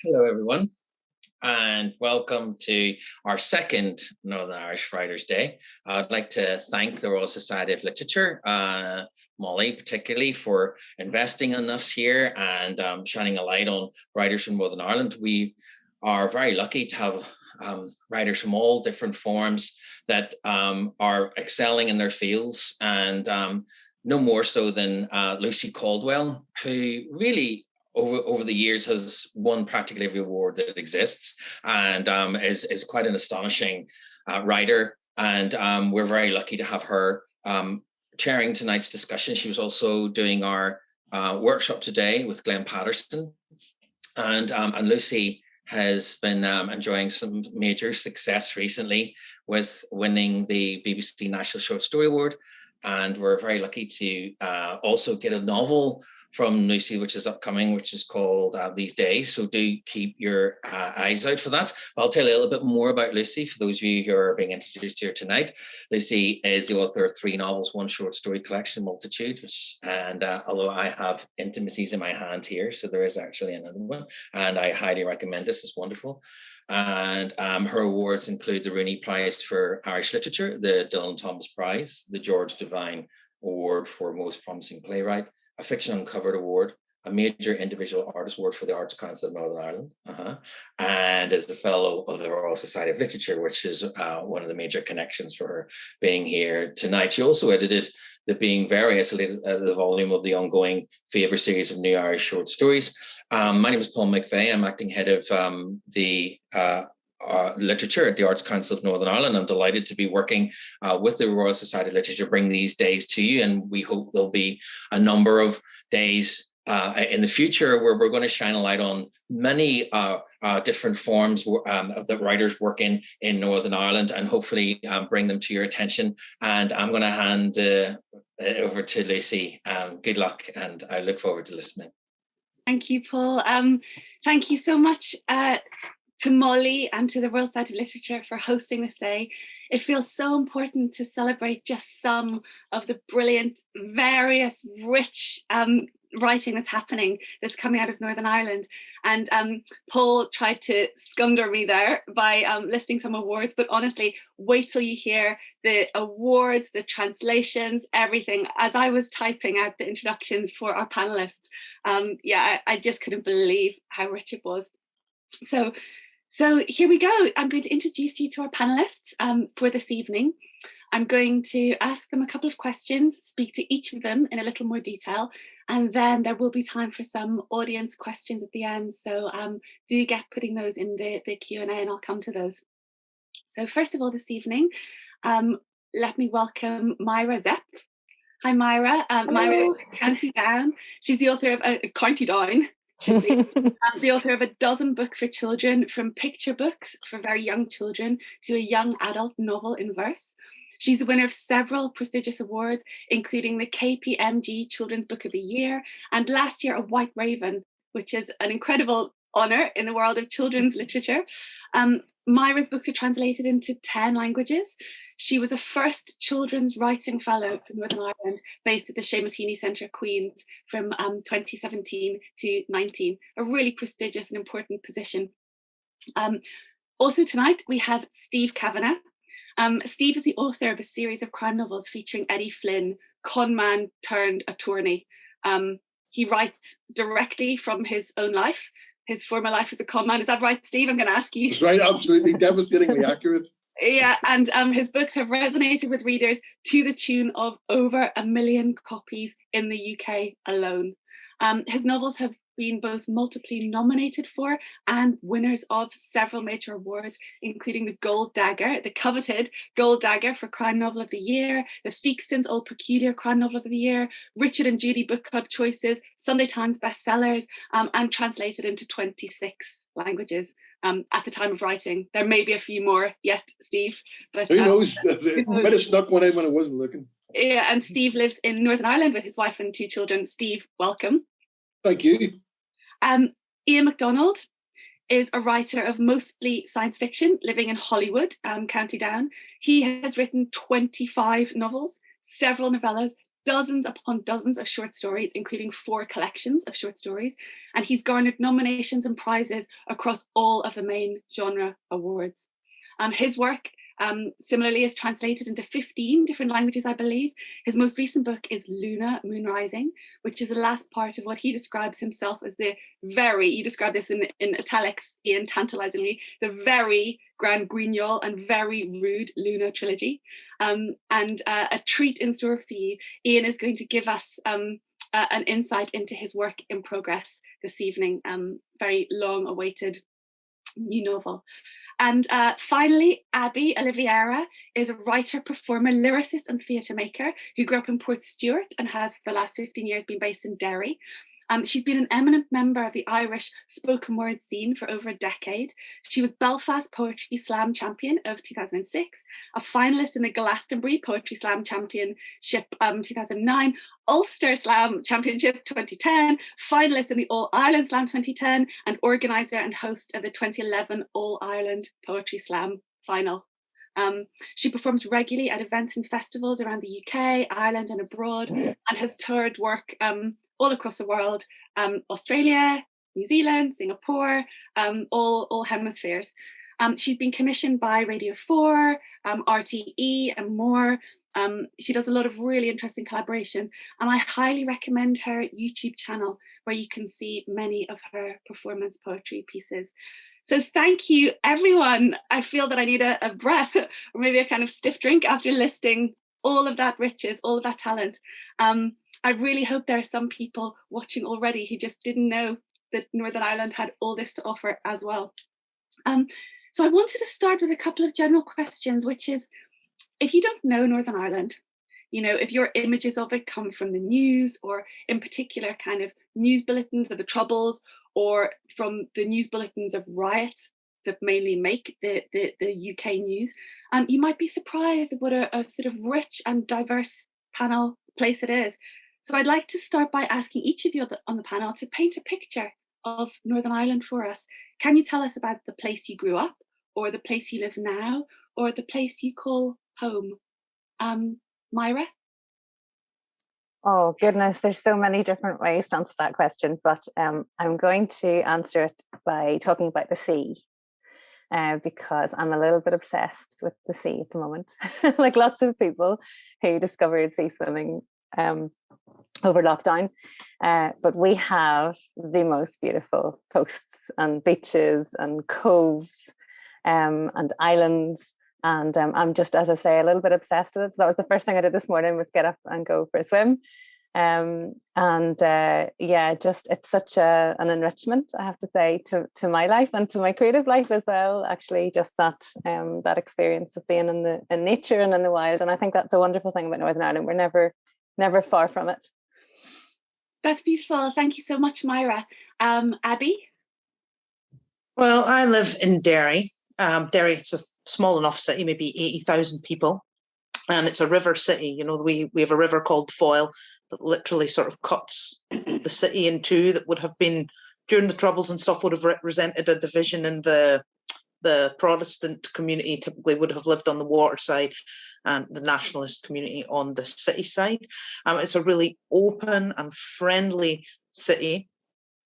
Hello, everyone, and welcome to our second Northern Irish Writers' Day. I'd like to thank the Royal Society of Literature, Molly particularly, for investing in us here and shining a light on writers from Northern Ireland. We are very lucky to have writers from all different forms that are excelling in their fields, and no more so than Lucy Caldwell, who really over the years has won practically every award that exists, and is quite an astonishing writer. And we're very lucky to have her chairing tonight's discussion. She was also doing our workshop today with Glenn Patterson, and Lucy has been enjoying some major success recently with winning the BBC National Short Story Award. And we're very lucky to also get a novel from Lucy, which is upcoming, which is called These Days. So do keep your eyes out for that. I'll tell you a little bit more about Lucy for those of you who are being introduced here tonight. Lucy is the author of 3 novels, 1 short story collection, Multitude, and although I have Intimacies in my hand here, so there is actually another one, and I highly recommend this. It's wonderful. And her awards include the Rooney Prize for Irish Literature, the Dylan Thomas Prize, the George Devine Award for Most Promising Playwright, a Fiction Uncovered Award, a major individual artist award for the Arts Council of Northern Ireland, and is the Fellow of the Royal Society of Literature, which is one of the major connections for her being here tonight. She also edited the Being Various, the volume of the ongoing Faber series of New Irish Short Stories. My name is Paul McVeigh. I'm acting head of the literature at the Arts Council of Northern Ireland. I'm delighted to be working with the Royal Society of Literature to bring these days to you, and we hope there'll be a number of days in the future where we're going to shine a light on many different forms of the writers work in Northern Ireland, and hopefully bring them to your attention. And I'm going to hand it over to Lucy. Good luck, and I look forward to listening. Thank you, Paul. Thank you so much to Molly and to the Royal Society of Literature for hosting this day. It feels so important to celebrate just some of the brilliant, various, rich writing that's coming out of Northern Ireland. And Paul tried to scunder me there by listing some awards, but honestly, wait till you hear the awards, the translations, everything. As I was typing out the introductions for our panelists, I just couldn't believe how rich it was. So here we go. I'm going to introduce you to our panelists for this evening. I'm going to ask them a couple of questions, speak to each of them in a little more detail, and then there will be time for some audience questions at the end. So do get putting those in the Q&A, and I'll come to those. So first of all, this evening, let me welcome Máire Zepf. Hi, Máire. Máire is County Down. She's the author of County Down. The author of a dozen books for children, from picture books for very young children to a young adult novel in verse. She's the winner of several prestigious awards, including the KPMG Children's Book of the Year, and last year a White Raven, which is an incredible honour in the world of children's literature. Máire's books are translated into 10 languages. She was a first children's writing fellow from Northern Ireland, based at the Seamus Heaney Centre, Queens, from 2017 to 19, a really prestigious and important position. Also tonight, we have Steve Cavanagh. Steve is the author of a series of crime novels featuring Eddie Flynn, conman turned attorney. He writes directly from his own life, his former life as a conman. Is that right, Steve? I'm going to ask you. That's right, absolutely, devastatingly accurate. Yeah, and his books have resonated with readers to the tune of over 1 million copies in the UK alone. His novels have been both multiply nominated for and winners of several major awards, including the Gold Dagger, the coveted Gold Dagger for Crime Novel of the Year, the Theakston's Old Peculiar Crime Novel of the Year, Richard and Judy Book Club Choices, Sunday Times bestsellers, and translated into 26 languages. At the time of writing. There may be a few more yet, Steve. But who knows? Might have snuck one in when I wasn't looking. Yeah, and Steve lives in Northern Ireland with his wife and 2 children. Steve, welcome. Thank you. Ian McDonald is a writer of mostly science fiction, living in Hollywood, County Down. He has written 25 novels, several novellas, dozens upon dozens of short stories, including 4 collections of short stories, and he's garnered nominations and prizes across all of the main genre awards. His work similarly is translated into 15 different languages, I believe. His most recent book is Luna, Moon Rising, which is the last part of what he describes himself as the very, you describe this in italics, Ian, tantalizingly, the very Grand Guignol and very rude Luna trilogy. And a treat in store for you. Ian is going to give us an insight into his work in progress this evening, very long awaited new novel. And finally, Abby Oliveira is a writer, performer, lyricist and theatre maker who grew up in Portstewart and has for the last 15 years been based in Derry. She's been an eminent member of the Irish spoken word scene for over a decade. She was Belfast Poetry Slam Champion of 2006, a finalist in the Glastonbury Poetry Slam Championship 2009, Ulster Slam Championship 2010, finalist in the All Ireland Slam 2010, and organiser and host of the 2011 All Ireland Poetry Slam final. She performs regularly at events and festivals around the UK, Ireland and abroad, and has toured work all across the world, Australia, New Zealand, Singapore, all hemispheres. She's been commissioned by Radio 4, RTE and more. She does a lot of really interesting collaboration, and I highly recommend her YouTube channel where you can see many of her performance poetry pieces. So thank you, everyone. I feel that I need a breath or maybe a kind of stiff drink after listing all of that riches, all of that talent. I really hope there are some people watching already who just didn't know that Northern Ireland had all this to offer as well. So I wanted to start with a couple of general questions, which is, if you don't know Northern Ireland, you know, if your images of it come from the news, or in particular kind of news bulletins of the Troubles, or from the news bulletins of riots that mainly make the UK news, you might be surprised at what a sort of rich and diverse place it is. So I'd like to start by asking each of you on the panel to paint a picture of Northern Ireland for us. Can you tell us about the place you grew up, or the place you live now, or the place you call home? Máire? Oh goodness, there's so many different ways to answer that question, but I'm going to answer it by talking about the sea, because I'm a little bit obsessed with the sea at the moment, like lots of people who discovered sea swimming over lockdown. But we have the most beautiful coasts and beaches and coves and islands. And I'm just, as I say, a little bit obsessed with it. So that was the first thing I did this morning, was get up and go for a swim. Yeah, just it's such an enrichment, I have to say, to my life and to my creative life as well. Actually, just that experience of being in nature and in the wild. And I think that's a wonderful thing about Northern Ireland. We're never far from it. That's beautiful. Thank you so much, Máire. Abby? Well, I live in Derry. Derry, it's a small enough city, maybe 80,000 people, and it's a river city. You know, we have a river called Foyle that literally sort of cuts the city in two. That would have been, during the Troubles and stuff, would have represented a division in the Protestant community. Typically would have lived on the water side, and the nationalist community on the city side. It's a really open and friendly city.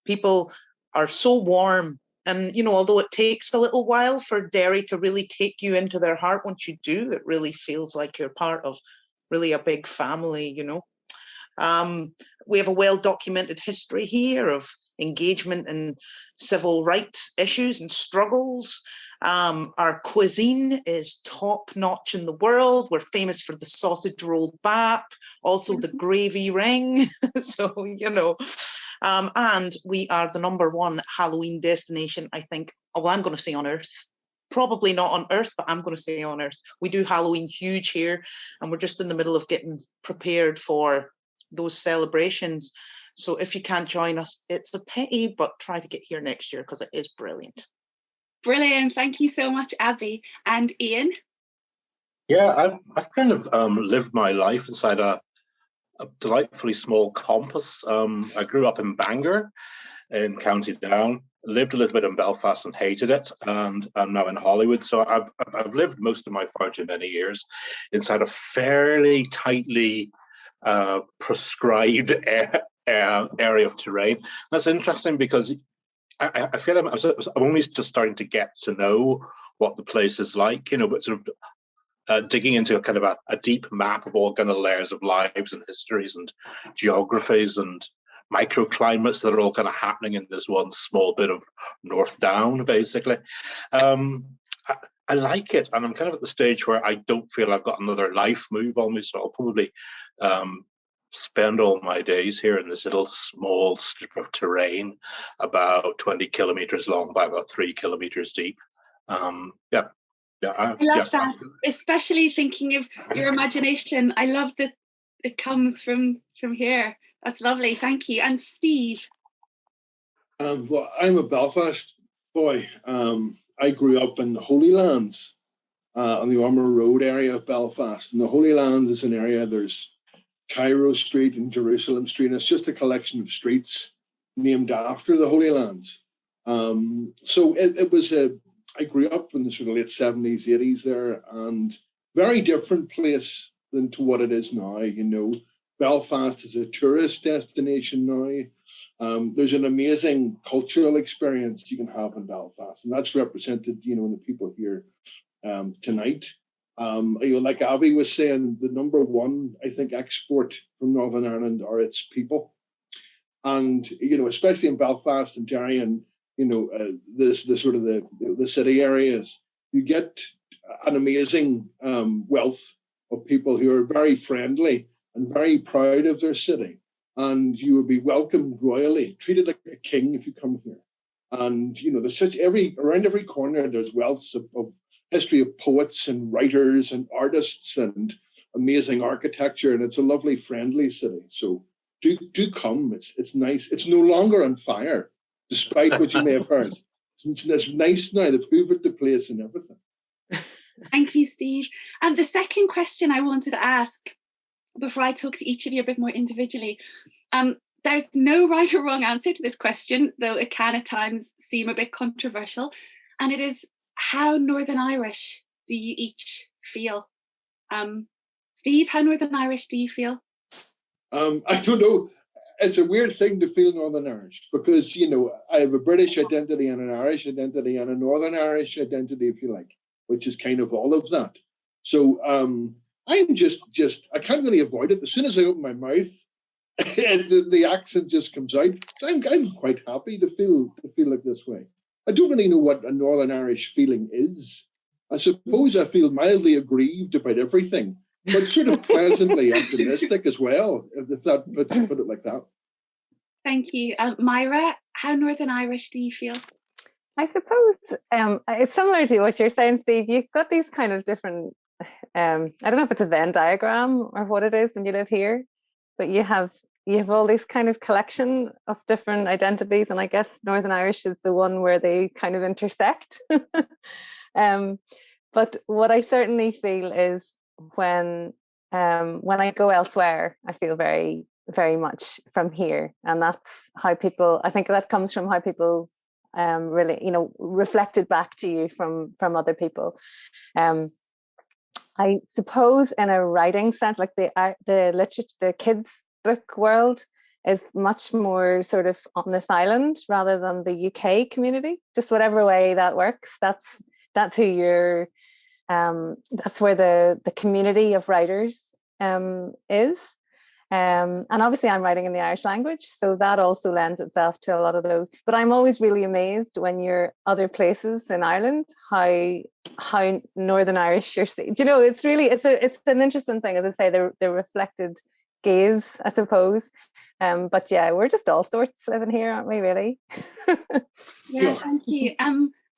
People are so warm. And, you know, although it takes a little while for Derry to really take you into their heart, once you do, it really feels like you're part of really a big family, you know. We have a well-documented history here of engagement in civil rights issues and struggles. Our cuisine is top-notch in the world. We're famous for the sausage roll bap, also the gravy ring. So, you know, and we are the #1 Halloween destination, I think. Well, I'm going to say on Earth. Probably not on Earth, but I'm going to say on Earth. We do Halloween huge here, and we're just in the middle of getting prepared for those celebrations. So if you can't join us, it's a pity, but try to get here next year because it is brilliant. Brilliant. Thank you so much, Abby. And Ian? Yeah, I've kind of lived my life inside a delightfully small compass. I grew up in Bangor in County Down, lived a little bit in Belfast and hated it, and I'm now in Hollywood. So I've lived most of my fortune many years inside a fairly tightly prescribed area of terrain. That's interesting because I feel I'm only just starting to get to know what the place is like, but sort of digging into a kind of a deep map of all kind of layers of lives and histories and geographies and microclimates that are all kind of happening in this one small bit of North Down, basically. I like it, and I'm kind of at the stage where I don't feel I've got another life move on me, so I'll probably spend all my days here in this little small strip of terrain, about 20 kilometers long by about 3 kilometers deep. I love that, especially thinking of your imagination. I love that it comes from here. That's lovely. Thank you. And Steve? Well, I'm a Belfast boy. I grew up in the Holy Lands on the Armour Road area of Belfast. And the Holy Lands is an area, there's Cairo Street and Jerusalem Street. And it's just a collection of streets named after the Holy Lands. So it was I grew up in the sort of late 70s, 80s there, and very different place than to what it is now. Belfast is a tourist destination now. There's an amazing cultural experience you can have in Belfast, and that's represented, in the people here tonight. Like Abby was saying, the number one, I think, export from Northern Ireland are its people, and especially in Belfast and Derry and the sort of the city areas, you get an amazing wealth of people who are very friendly and very proud of their city. And you will be welcomed royally, treated like a king if you come here. And there's around every corner there's wealths of history of poets and writers and artists and amazing architecture, and it's a lovely, friendly city. So do come. It's nice. It's no longer on fire, despite what you may have heard. It's nice now. They've hoovered the place and everything. Thank you, Steve. And the second question I wanted to ask, before I talk to each of you a bit more individually, there's no right or wrong answer to this question, though it can at times seem a bit controversial. And it is, how Northern Irish do you each feel? Steve, how Northern Irish do you feel? I don't know. It's a weird thing to feel Northern Irish because, I have a British identity and an Irish identity and a Northern Irish identity, if you like, which is kind of all of that. So I'm just I can't really avoid it. As soon as I open my mouth, the accent just comes out. So I'm quite happy to feel like this way. I don't really know what a Northern Irish feeling is. I suppose I feel mildly aggrieved about everything, but sort of pleasantly optimistic as well, if that put it like that. Thank you. Máire, how Northern Irish do you feel? I suppose it's similar to what you're saying, Steve. You've got these kind of different, I don't know if it's a Venn diagram or what it is when you live here, but you have all this kind of collection of different identities, and I guess Northern Irish is the one where they kind of intersect. But what I certainly feel is when I go elsewhere, I feel very, very much from here, and that's how people. I think that comes from how people really, reflected back to you from other people. I suppose in a writing sense, like the literature, the kids' book world is much more sort of on this island rather than the UK community. Just whatever way that works, that's who you're. That's where the community of writers is. And obviously I'm writing in the Irish language, so that also lends itself to a lot of those. But I'm always really amazed when you're other places in Ireland, how Northern Irish you're seeing. Do you know, it's an interesting thing, as I say, the reflected gaze, I suppose. But yeah, we're just all sorts living here, aren't we, really? Yeah, thank you.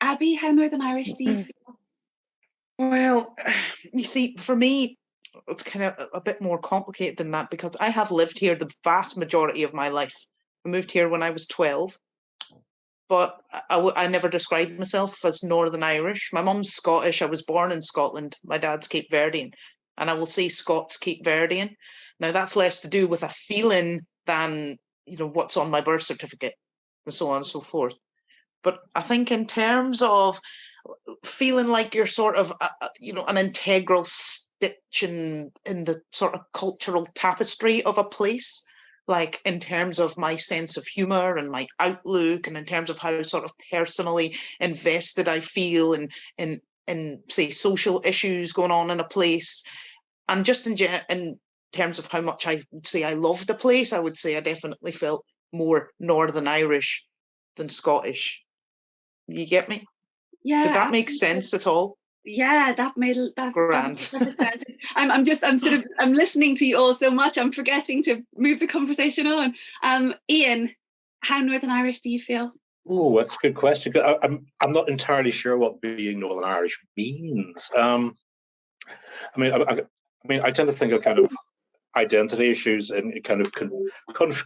Abby, how Northern Irish do you feel? Well, you see, for me, it's kind of a bit more complicated than that, because I have lived here the vast majority of my life. I moved here when I was 12, but I never described myself as Northern Irish. My mum's Scottish. I was born in Scotland. My dad's Cape Verdean, and I will say Scots Cape Verdean. Now, that's less to do with a feeling than, what's on my birth certificate and so on and so forth. But I think in terms of feeling like you're sort of, an integral stitch in the sort of cultural tapestry of a place, like in terms of my sense of humor and my outlook, and in terms of how sort of personally invested I feel in say social issues going on in a place, and just in terms of how much I would say I loved a place, I would say I definitely felt more Northern Irish than Scottish. You get me? Yeah. Did that make sense at all? Yeah, that made that grand. That I'm listening to you all so much, I'm forgetting to move the conversation on. Ian, how Northern Irish do you feel? Oh, that's a good question. I'm not entirely sure what being Northern Irish means. I tend to think of kind of identity issues in kind of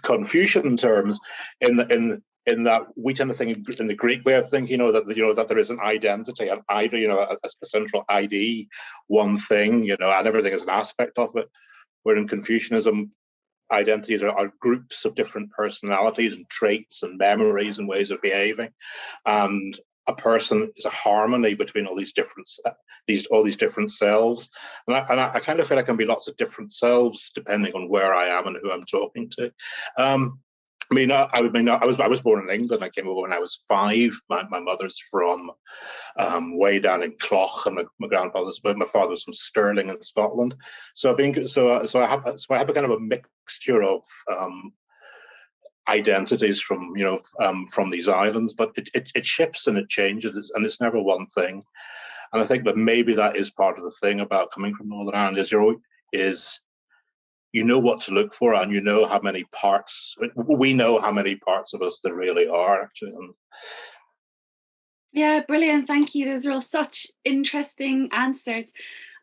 Confucian terms, in that we tend to think in the Greek way of thinking, that there is an identity, an ID, a central ID, one thing, and everything is an aspect of it. Where in Confucianism, identities are groups of different personalities and traits and memories and ways of behaving, and a person is a harmony between all these different selves, and I kind of feel like there can be lots of different selves depending on where I am and who I'm talking to. I was born in England. I came over when I was 5. My mother's from way down in Clough, and my grandfather's, but my father's from Stirling in Scotland. So I have a kind of a mixture of identities from these islands, but it shifts and it changes, and it's never one thing. And I think that maybe that is part of the thing about coming from Northern Ireland is you know what to look for, and you know how many parts. We know how many parts of us there really are, actually. Yeah, brilliant. Thank you. Those are all such interesting answers.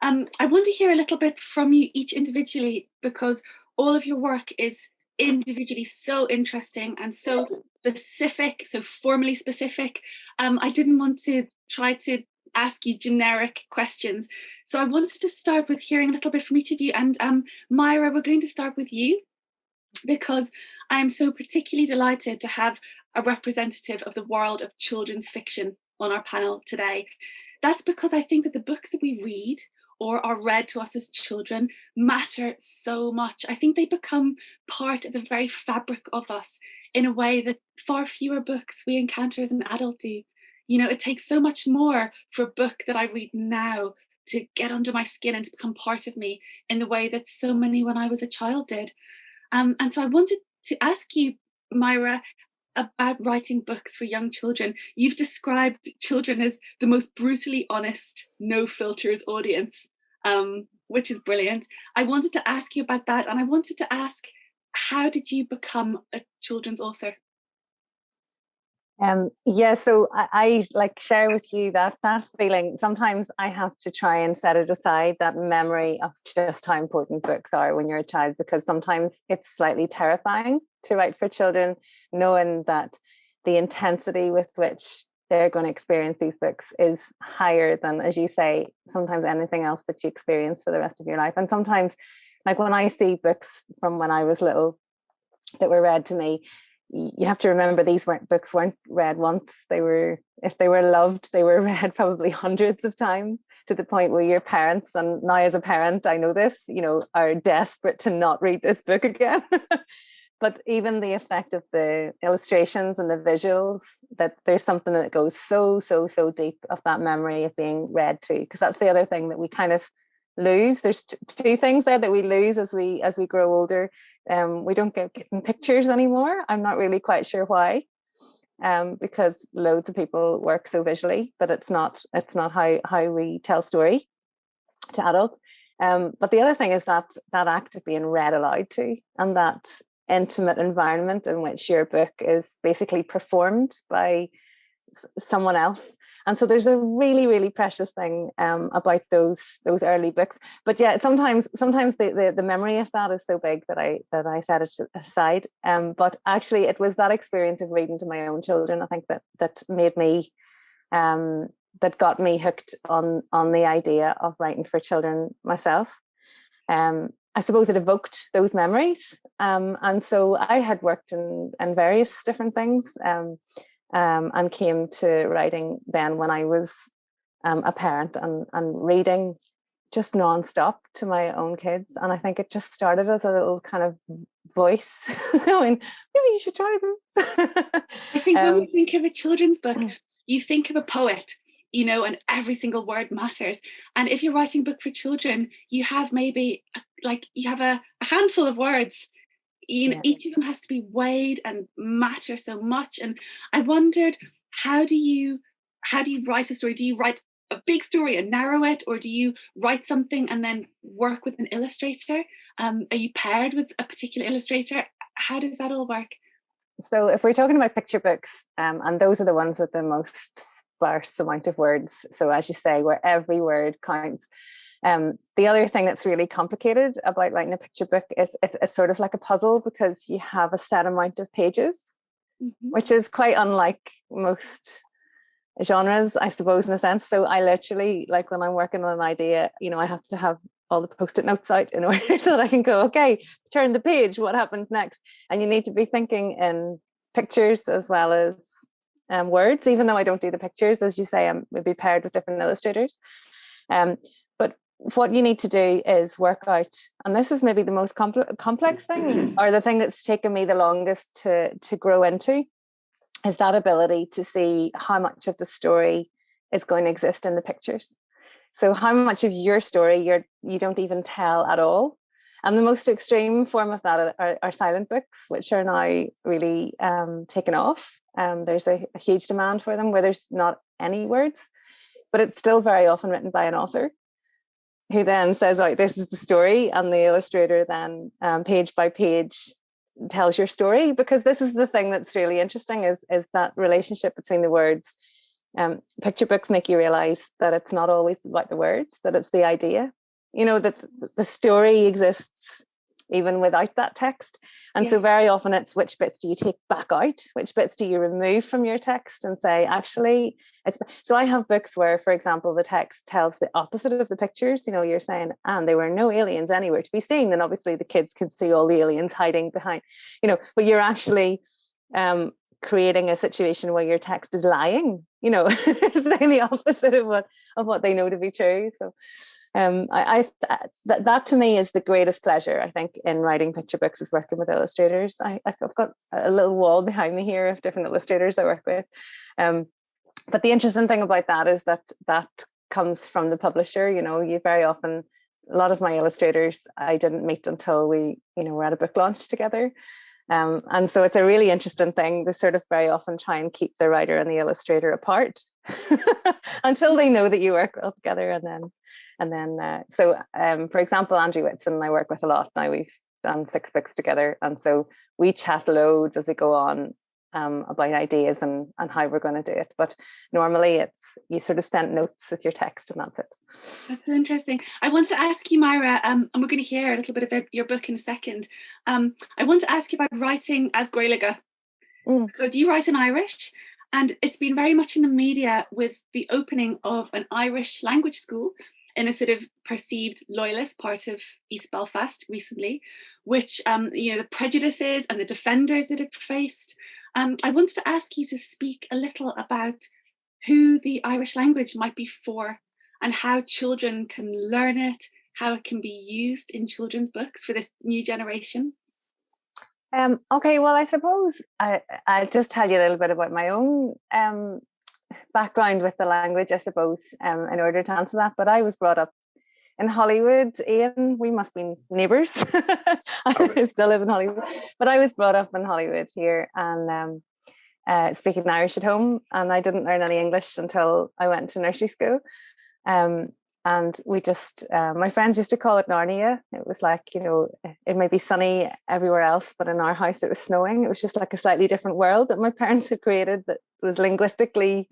I want to hear a little bit from you each individually, because all of your work is individually so interesting and so specific, so formally specific. I didn't want to try to ask you generic questions. So I wanted to start with hearing a little bit from each of you. And Máire, we're going to start with you, because I am so particularly delighted to have a representative of the world of children's fiction on our panel today. That's because I think that the books that we read or are read to us as children matter so much. I think they become part of the very fabric of us in a way that far fewer books we encounter as an adult do. It takes so much more for a book that I read now to get under my skin and to become part of me in the way that so many when I was a child did. And so I wanted to ask you, Máire, about writing books for young children. You've described children as the most brutally honest, no filters audience, which is brilliant. I wanted to ask you about that, and I wanted to ask, how did you become a children's author? So I like share with you that feeling. Sometimes I have to try and set it aside, that memory of just how important books are when you're a child, because sometimes it's slightly terrifying to write for children, knowing that the intensity with which they're going to experience these books is higher than, as you say, sometimes anything else that you experience for the rest of your life. And sometimes, like when I see books from when I was little that were read to me, you have to remember these books weren't read once. If they were loved, they were read probably hundreds of times, to the point where your parents, and now as a parent I know this, are desperate to not read this book again. But even the effect of the illustrations and the visuals, that there's something that goes so deep of that memory of being read to, because that's the other thing that we kind of lose. There's two things there that we lose as we grow older. We don't get pictures anymore. I'm not really quite sure why, because loads of people work so visually, but it's not how we tell story to adults. But the other thing is that act of being read aloud to, and that intimate environment in which your book is basically performed by someone else. And so there's a really, really precious thing about those early books. But yeah, sometimes the memory of that is so big that I set it aside. But actually, it was that experience of reading to my own children, I think, that made me that got me hooked on the idea of writing for children myself. I suppose it evoked those memories. And so I had worked in various different things. And came to writing then when I was a parent and reading just nonstop to my own kids. And I think it just started as a little kind of voice going, maybe you should try this. I think when we think of a children's book, you think of a poet, and every single word matters. And if you're writing a book for children, you have maybe a handful of words. Each of them has to be weighed and matter so much. And I wondered, how do you write a story? Do you write a big story and narrow it, or do you write something and then work with an illustrator? Are you paired with a particular illustrator? How does that all work? So if we're talking about picture books, and those are the ones with the most sparse amount of words, so as you say, where every word counts. The other thing that's really complicated about writing a picture book is it's sort of like a puzzle, because you have a set amount of pages, which is quite unlike most genres, I suppose, in a sense. So I literally, like when I'm working on an idea, I have to have all the post-it notes out in order so that I can go, okay, turn the page, what happens next? And you need to be thinking in pictures as well as words, even though I don't do the pictures, as you say, I'm maybe paired with different illustrators. But what you need to do is work out, and this is maybe the most complex thing, or the thing that's taken me the longest to grow into, is that ability to see how much of the story is going to exist in the pictures. So how much of your story you don't even tell at all. And the most extreme form of that are silent books, which are now really taken off. There's a huge demand for them where there's not any words, but it's still very often written by an author who then says, oh, this is the story, and the illustrator then page by page tells your story, because this is the thing that's really interesting is that relationship between the words. Picture books make you realize that it's not always about the words, that it's the idea, that the story exists even without that text. And so very often it's which bits do you take back out, which bits do you remove from your text and say, actually, so I have books where, for example, the text tells the opposite of the pictures. You're saying, and there were no aliens anywhere to be seen. And obviously the kids can see all the aliens hiding behind, but you're actually creating a situation where your text is lying, saying the opposite of what they know to be true. So that to me is the greatest pleasure, I think, in writing picture books, is working with illustrators. I've got a little wall behind me here of different illustrators I work with. But the interesting thing about that is that comes from the publisher. You very often, a lot of my illustrators I didn't meet until we, were at a book launch together. And so it's a really interesting thing. They sort of very often try and keep the writer and the illustrator apart until they know that you work well together. And then, for example, Andrew Whitson I work with a lot now. We've done 6 books together, and so we chat loads as we go on about ideas and how we're going to do it. But normally it's you sort of send notes with your text, and that's it. That's so interesting. I want to ask you, Máire, and we're going to hear a little bit about your book in a second. I want to ask you about writing as Gaeilge, because you write in Irish, and it's been very much in the media with the opening of an Irish language school in a sort of perceived loyalist part of East Belfast recently, which, the prejudices and the defenders that it faced. I wanted to ask you to speak a little about who the Irish language might be for, and how children can learn it, how it can be used in children's books for this new generation. Okay, well, I suppose I'll just tell you a little bit about my own background with the language, I suppose, in order to answer that. But I was brought up in Hollywood. Ian, we must be neighbours. I still live in Hollywood, but I was brought up in Hollywood here, and speaking Irish at home, and I didn't learn any English until I went to nursery school. And we just, my friends used to call it Narnia. It was like, it may be sunny everywhere else, but in our house it was snowing. It was just like a slightly different world that my parents had created that was linguistically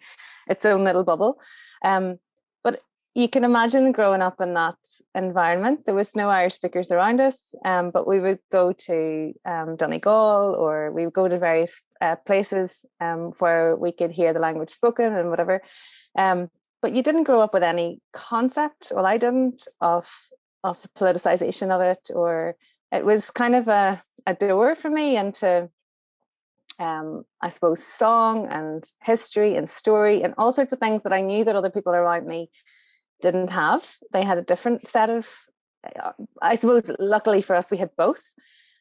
its own little bubble. But you can imagine growing up in that environment. There was no Irish speakers around us, but we would go to Donegal, or we would go to various places where we could hear the language spoken and whatever. But you didn't grow up with any concept, well, I didn't, of politicization of it, or it was kind of a door for me into I suppose, song and history and story and all sorts of things that I knew that other people around me didn't have. They had a different set of, I suppose, luckily for us, we had both.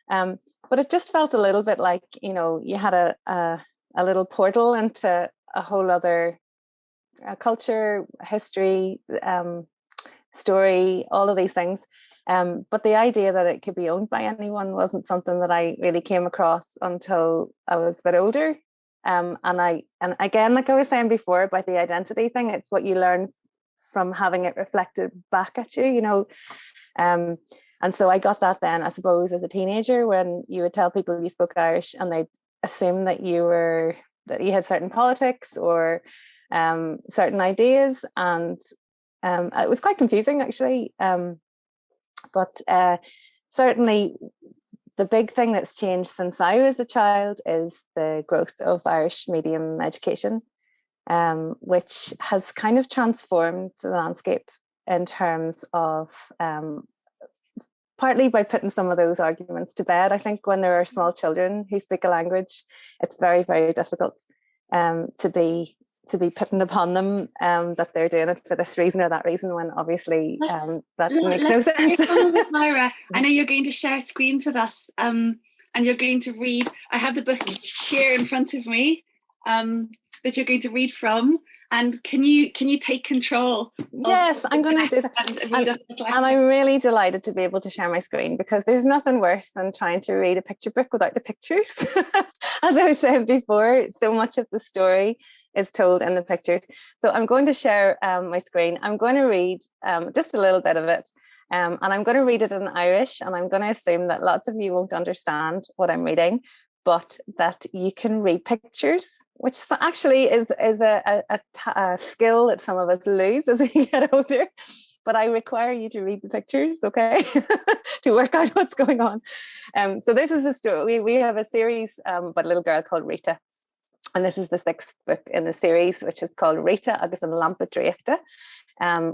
But it just felt a little bit like, you know, you had a little portal into a whole other culture, history, story, all of these things. But the idea that it could be owned by anyone wasn't something that I really came across until I was a bit older. And again, like I was saying before about the identity thing, it's what you learn from having it reflected back at you, you know. And so I got that then, I suppose, as a teenager, when you would tell people you spoke Irish and they'd assume that you had certain politics or certain ideas, and it was quite confusing actually. But certainly the big thing that's changed since I was a child is the growth of Irish medium education, which has kind of transformed the landscape in terms of partly by putting some of those arguments to bed. I think when there are small children who speak a language, it's very, very difficult to be putting upon them that they're doing it for this reason or that reason, when obviously that makes no sense. Máire, I know you're going to share screens with us, and you're going to read. I have the book here in front of me that you're going to read from. And can you take control? Yes, I'm going to do that. And I'm really delighted to be able to share my screen, because there's nothing worse than trying to read a picture book without the pictures. As I was saying before, so much of the story is told in the pictures. So I'm going to share my screen. I'm going to read just a little bit of it. And I'm going to read it in Irish, and I'm going to assume that lots of you won't understand what I'm reading, but that you can read pictures, which actually is a skill that some of us lose as we get older. But I require you to read the pictures, okay, to work out what's going on. So this is a story. We have a series about a little girl called Rita. And this is the 6th book in the series, which is called Rita agus an Lampard,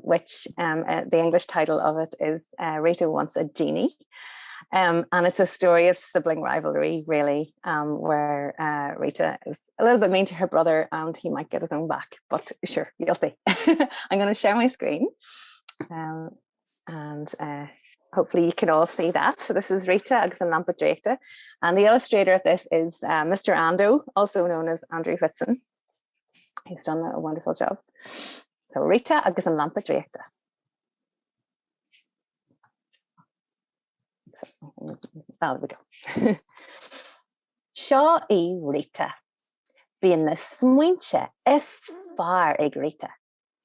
which the English title of it is Rita Wants a Genie. And it's a story of sibling rivalry, really, where Rita is a little bit mean to her brother and he might get his own back. But sure, you'll see. I'm going to share my screen. And hopefully you can all see that. So this is Rita agus an Lampard. And the illustrator of this is Mr. Ando, also known as Andrew Whitson. He's done a wonderful job. So Rita agus an Lampard. So, there we go. Seo I Rita. Bhíonn na smuointe is fearr ag Rita,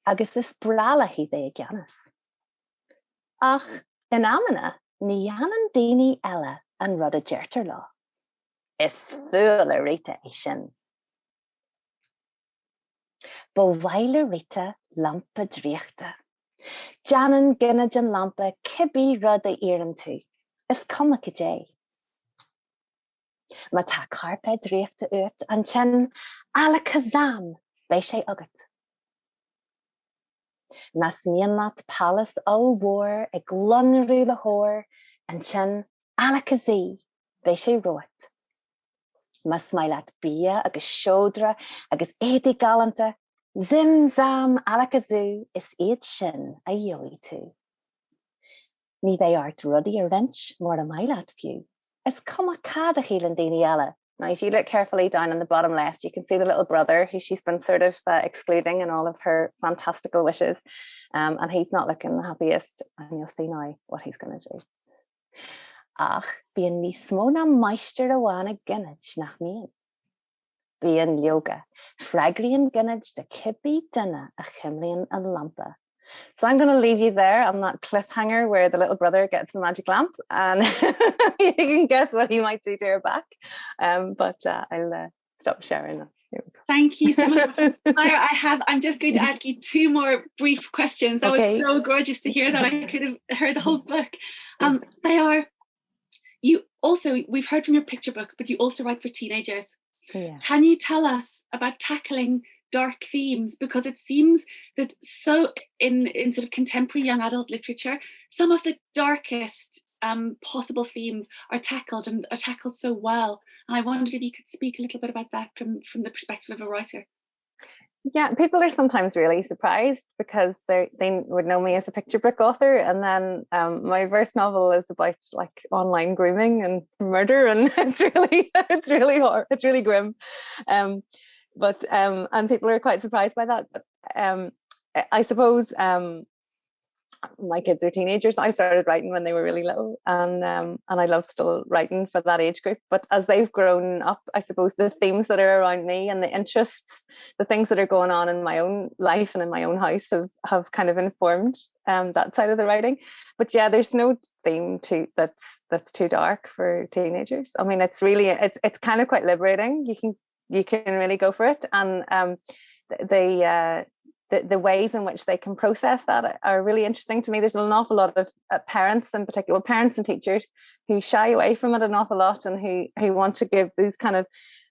agus is brala hí é gceannas. Ach, in amana, ní dhéanann daoine eile an rud a deirtear lá. Is fuail Rita é sin. Bhmhaile Rita lampa dríochta. Janan ginad an lampa cibí rud a éireann tú. Is cumach a dé. Ma tá carpa dríochta uit an sin alakazam bei sé agat. Na sníanat palace all war ag glunrú le hór an sin alakazí bei sé roit. Ma smailat bia agus siodra agus édi galanta zim zam alakazú is iad sin a yoi tú. Ní bheith art ruddy a wrench more a mailat view. Is cuma cad a chélan daoine eile. Now, if you look carefully down in the bottom left, you can see the little brother who she's been sort of excluding in all of her fantastical wishes. And he's not looking the happiest. And you'll see now what he's going to do. Ach, bíonn níos mó na meistear amháin a gcinnead nach mian. Bíonn yoga, freagraíonn gcinnead de cibí duine a chimlíonn an lampa. So I'm going to leave you there on that cliffhanger where the little brother gets the magic lamp, and you can guess what he might do to her back. But I'll stop sharing that. Thank you so much. Máire, I'm just going to ask you 2 more brief questions. That was so gorgeous to hear that. I could have heard the whole book. We've heard from your picture books, but you also write for teenagers. Yeah. Can you tell us about tackling dark themes? Because it seems that so in sort of contemporary young adult literature, some of the darkest possible themes are tackled and are tackled so well. And I wondered if you could speak a little bit about that from the perspective of a writer. Yeah, people are sometimes really surprised because they would know me as a picture book author, and then my first novel is about like online grooming and murder, and it's really hard, it's really grim, and people are quite surprised by that. But I suppose my kids are teenagers. I started writing when they were really little, and I love still writing for that age group. But as they've grown up, I suppose the themes that are around me and the interests, the things that are going on in my own life and in my own house have kind of informed that side of the writing. But yeah, there's no theme that's too dark for teenagers. I mean, it's really it's kind of quite liberating. You can really go for it, and the ways in which they can process that are really interesting to me. There's an awful lot of parents, in particular, parents and teachers, who shy away from it an awful lot, and who want to give these kind of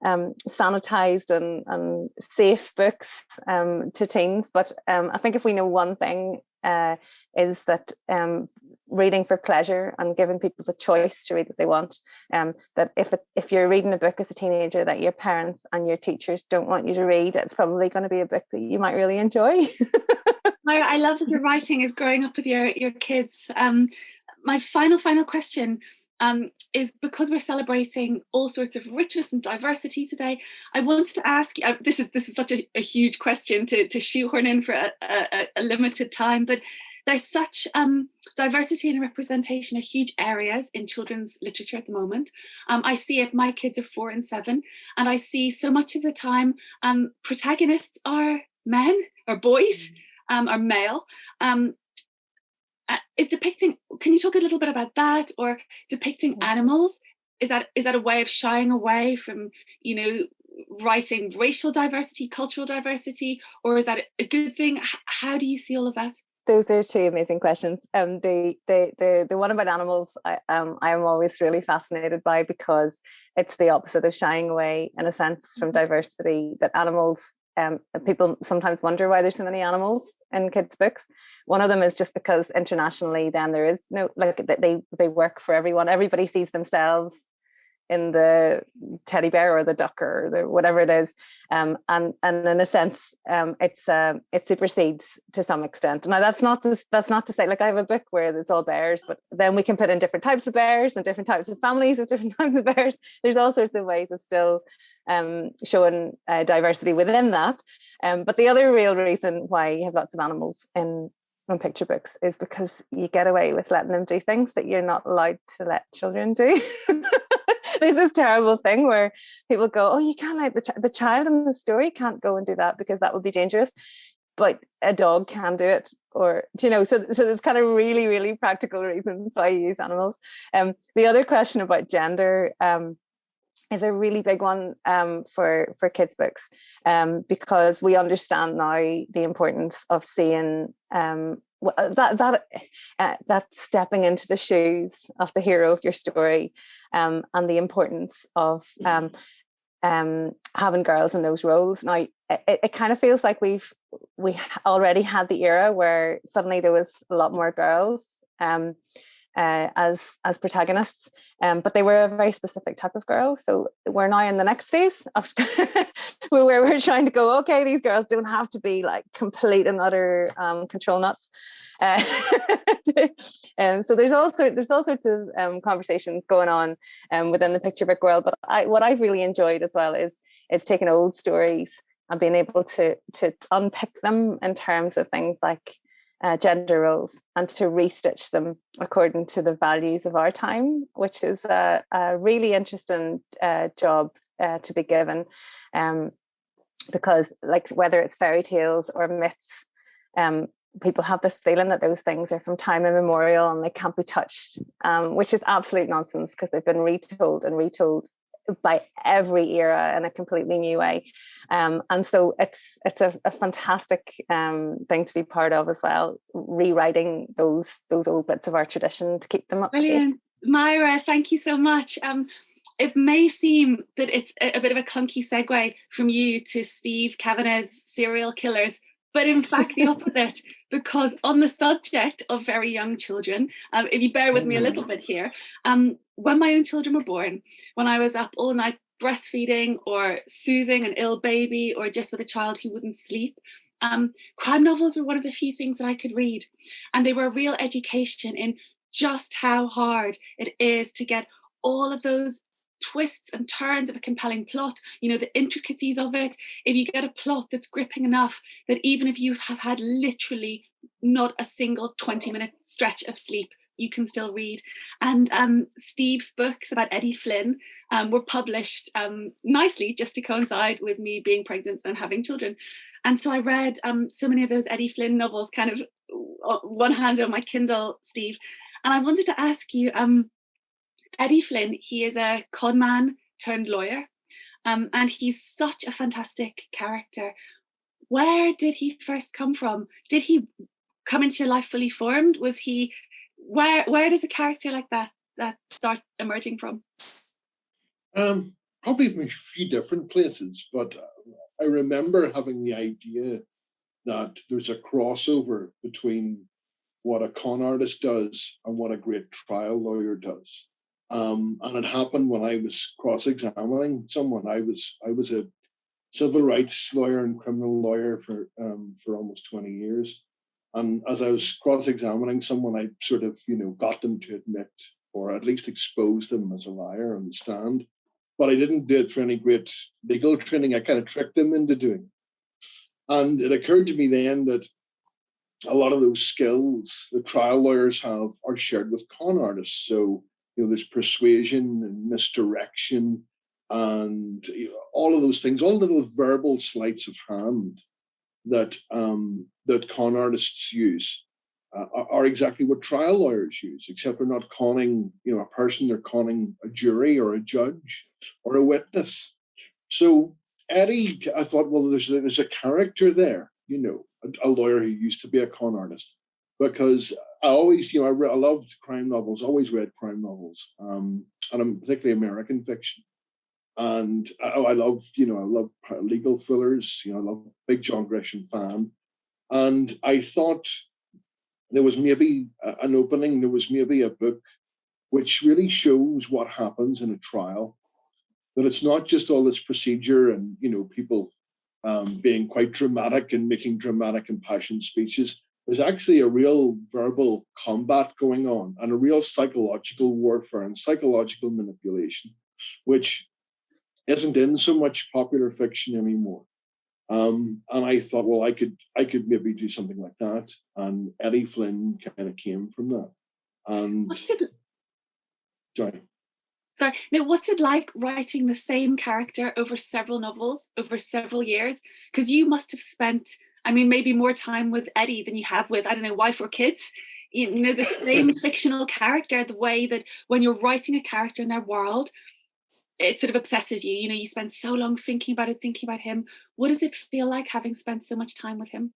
sanitized and safe books to teens. But I think if we know one thing, is that reading for pleasure and giving people the choice to read what they want, that if you're reading a book as a teenager that your parents and your teachers don't want you to read, it's probably going to be a book that you might really enjoy. Máire, I love that your writing is growing up with your kids. My final question is, because we're celebrating all sorts of richness and diversity today, I wanted to ask you, this is such a huge question to shoehorn in for a limited time, but there's such diversity and representation of huge areas in children's literature at the moment. I see it, my kids are 4 and 7, and I see so much of the time protagonists are men or boys, are male. Is depicting, can you talk a little bit about that? Or depicting animals, is that a way of shying away from, writing racial diversity, cultural diversity, or is that a good thing? How do you see all of that? Those are two amazing questions. The one about animals, I'm always really fascinated by, because it's the opposite of shying away, in a sense, from diversity. That animals, people sometimes wonder why there's so many animals in kids' books. One of them is just because internationally, then there is no, like, they work for everyone. Everybody sees themselves in the teddy bear or the duck or whatever it is, and in a sense, it supersedes to some extent. Now that's not to say, like, I have a book where it's all bears, but then we can put in different types of bears and different types of families of different types of bears. There's all sorts of ways of still showing diversity within that. But the other real reason why you have lots of animals in picture books is because you get away with letting them do things that you're not allowed to let children do. There's this terrible thing where people go, oh, you can't let the child in the story can't go and do that because that would be dangerous, but a dog can do it. Or, so there's kind of really, really practical reasons why you use animals. The other question about gender is a really big one for kids' books, because we understand now the importance of seeing that stepping into the shoes of the hero of your story, and the importance of having girls in those roles. Now, it kind of feels like we already had the era where suddenly there was a lot more girls as protagonists, but they were a very specific type of girl. So we're now in the next phase of where we're trying to go, okay, these girls don't have to be like complete and utter control nuts. So there's all sorts of conversations going on within the picture book world. But what I've really enjoyed as well is taking old stories and being able to unpick them in terms of things like gender roles, and to restitch them according to the values of our time, which is a really interesting job to be given, because, like, whether it's fairy tales or myths, people have this feeling that those things are from time immemorial and they can't be touched, which is absolute nonsense, because they've been retold and retold by every era in a completely new way, and so it's a fantastic thing to be part of as well, rewriting those old bits of our tradition to keep them up to date. Máire, thank you so much. It may seem that it's a bit of a clunky segue from you to Steve Cavanagh's serial killers, but in fact the opposite, because on the subject of very young children, if you bear with me a little bit here, when my own children were born, when I was up all night breastfeeding or soothing an ill baby or just with a child who wouldn't sleep, crime novels were one of the few things that I could read, and they were a real education in just how hard it is to get all of those twists and turns of a compelling plot, you know, the intricacies of it. If you get a plot that's gripping enough that even if you have had literally not a single 20-minute stretch of sleep, you can still read. And Steve's books about Eddie Flynn were published nicely just to coincide with me being pregnant and having children. And so I read so many of those Eddie Flynn novels kind of one hand on my Kindle, Steve. And I wanted to ask you, Eddie Flynn, he is a con man turned lawyer, and he's such a fantastic character. Where did he first come from? Did he come into your life fully formed? Was he, where does a character like that start emerging from? Probably from a few different places, but I remember having the idea that there's a crossover between what a con artist does and what a great trial lawyer does. And it happened when I was cross-examining someone. I was a civil rights lawyer and criminal lawyer for almost 20 years. And as I was cross-examining someone, I sort of, got them to admit or at least expose them as a liar on the stand. But I didn't do it for any great legal training. I kind of tricked them into doing it. And it occurred to me then that a lot of those skills that trial lawyers have are shared with con artists. So, there's persuasion and misdirection and all of those things, all the little verbal sleights of hand that that con artists use are exactly what trial lawyers use, except they're not conning a person, they're conning a jury or a judge or a witness. So Eddie, I thought, well, there's a character there, a lawyer who used to be a con artist, because I always, I loved crime novels, always read crime novels, and I'm particularly American fiction. And I love legal thrillers. I love big John Grisham fan. And I thought there was maybe an opening, there was maybe a book which really shows what happens in a trial, that it's not just all this procedure and, people being quite dramatic and making dramatic impassioned speeches. There's actually a real verbal combat going on and a real psychological warfare and psychological manipulation, which isn't in so much popular fiction anymore. And I thought, well, I could maybe do something like that. And Eddie Flynn kind of came from that. And sorry. Now, what's it like writing the same character over several novels, over several years? Because you must have spent, maybe more time with Eddie than you have with, wife or kids. The same fictional character, the way that when you're writing a character in their world, it sort of obsesses you. You spend so long thinking about him. What does it feel like having spent so much time with him?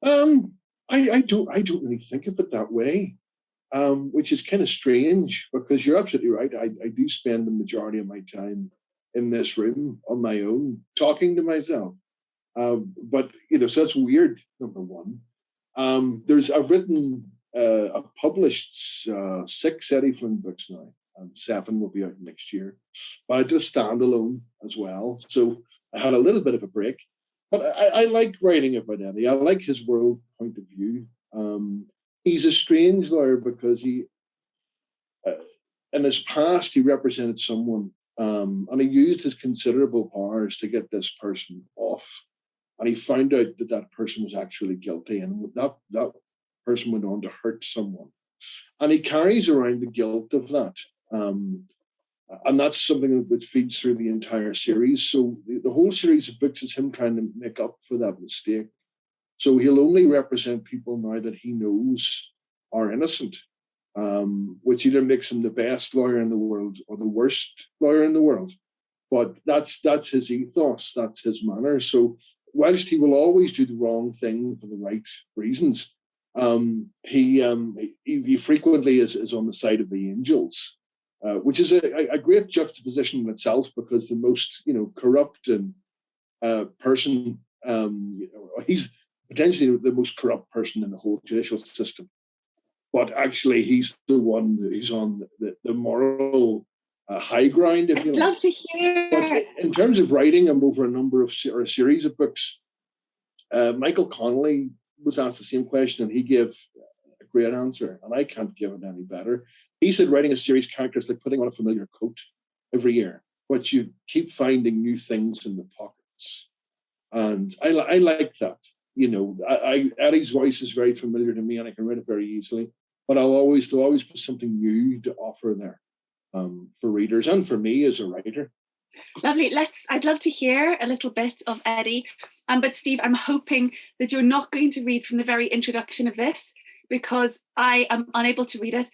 I don't really think of it that way, which is kind of strange, because you're absolutely right. I do spend the majority of my time in this room on my own, talking to myself. But so that's weird. Number one, I've written, I've published 6 Eddie Flynn books now. And 7 will be out next year. But I did a standalone as well. So I had a little bit of a break. But I like writing about Eddie. I like his world point of view. He's a strange lawyer because he, in his past, he represented someone and he used his considerable powers to get this person off. And he found out that person was actually guilty. And that person went on to hurt someone. And he carries around the guilt of that. And that's something that feeds through the entire series. So the whole series of books is him trying to make up for that mistake. So he'll only represent people now that he knows are innocent, which either makes him the best lawyer in the world or the worst lawyer in the world. But that's his ethos, that's his manner. So whilst he will always do the wrong thing for the right reasons, he frequently is on the side of the angels. Which is a great juxtaposition in itself, because the most corrupt and person He's potentially the most corrupt person in the whole judicial system, but actually he's the one who's on the moral high ground, if you like. I'd love to hear. But in terms of writing, I'm over a number of or a series of books. Michael Connolly was asked the same question, and he gave a great answer, and I can't give it any better. He said writing a series character is like putting on a familiar coat every year, but you keep finding new things in the pockets. And I like that. Eddie's voice is very familiar to me, and I can read it very easily. But there'll always be something new to offer there for readers and for me as a writer. Lovely. I'd love to hear a little bit of Eddie. But Steve, I'm hoping that you're not going to read from the very introduction of this, because I am unable to read it.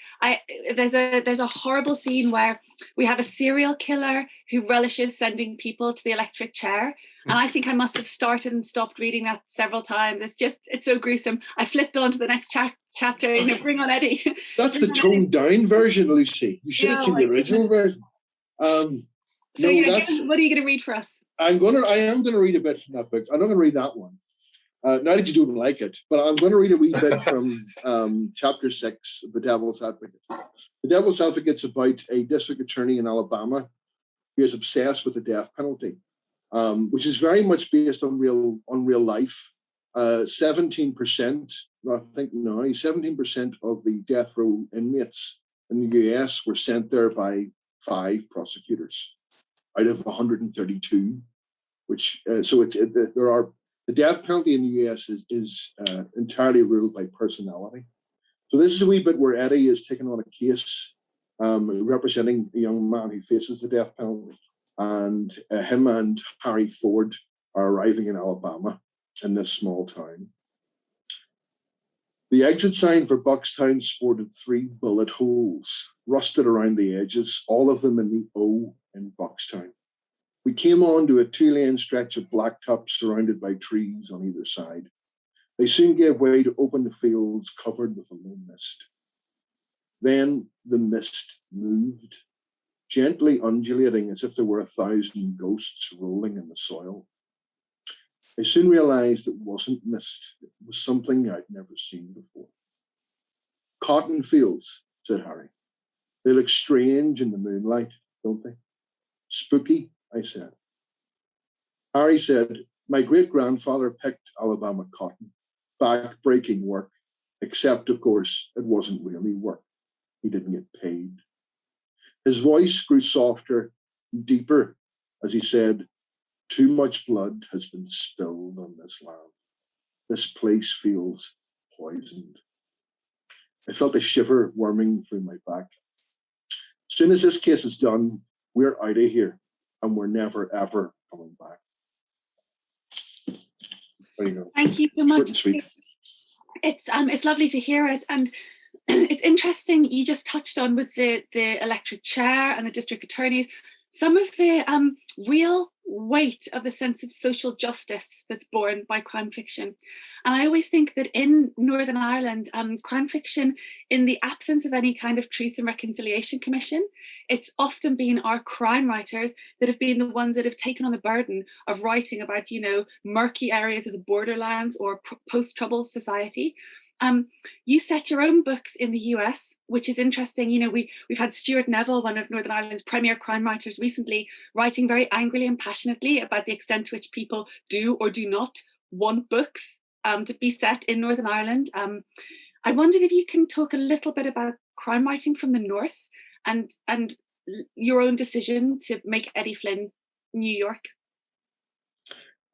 There's a horrible scene where we have a serial killer who relishes sending people to the electric chair. And I think I must have started and stopped reading that several times. It's so gruesome. I flipped on to the next chapter, bring on Eddie. That's the toned down version, Lucy. You should have seen the original version. What are you going to read for us? I am going to read a bit from that book. I'm not going to read that one. Not that you don't like it, but I'm going to read a wee bit from chapter 6 of The Devil's Advocate. The Devil's Advocate's about a district attorney in Alabama who is obsessed with the death penalty, which is very much based on real life. 17%, I think now, 17% of the death row inmates in the US were sent there by 5 prosecutors out of 132, which the death penalty in the US is entirely ruled by personality. So this is a wee bit where Eddie is taking on a case representing a young man who faces the death penalty. And him and Harry Ford are arriving in Alabama in this small town. The exit sign for Buckstown sported 3 bullet holes, rusted around the edges, all of them in the O in Buckstown. We came on to a 2-lane stretch of blacktop surrounded by trees on either side. They soon gave way to open fields covered with a low mist. Then the mist moved, gently undulating as if there were 1,000 ghosts rolling in the soil. I soon realized it wasn't mist. It was something I'd never seen before. Cotton fields, said Harry. They look strange in the moonlight, don't they? Spooky, I said. Harry said, my great-grandfather picked Alabama cotton, back-breaking work, except, of course, it wasn't really work. He didn't get paid. His voice grew softer and deeper as he said, too much blood has been spilled on this land. This place feels poisoned. I felt a shiver worming through my back. As soon as this case is done, we're out of here and we're never, ever coming back. There you go. Thank you so much. It's lovely to hear it. And it's interesting, you just touched on with the electric chair and the district attorneys, some of the real weight of the sense of social justice that's borne by crime fiction. And I always think that in Northern Ireland, crime fiction, in the absence of any kind of Truth and Reconciliation Commission, it's often been our crime writers that have been the ones that have taken on the burden of writing about, murky areas of the borderlands or post-trouble society. You set your own books in the US, which is interesting. We've had Stuart Neville, one of Northern Ireland's premier crime writers, recently writing very angrily and passionately about the extent to which people do or do not want books to be set in Northern Ireland. I wondered if you can talk a little bit about crime writing from the North and your own decision to make Eddie Flynn New York.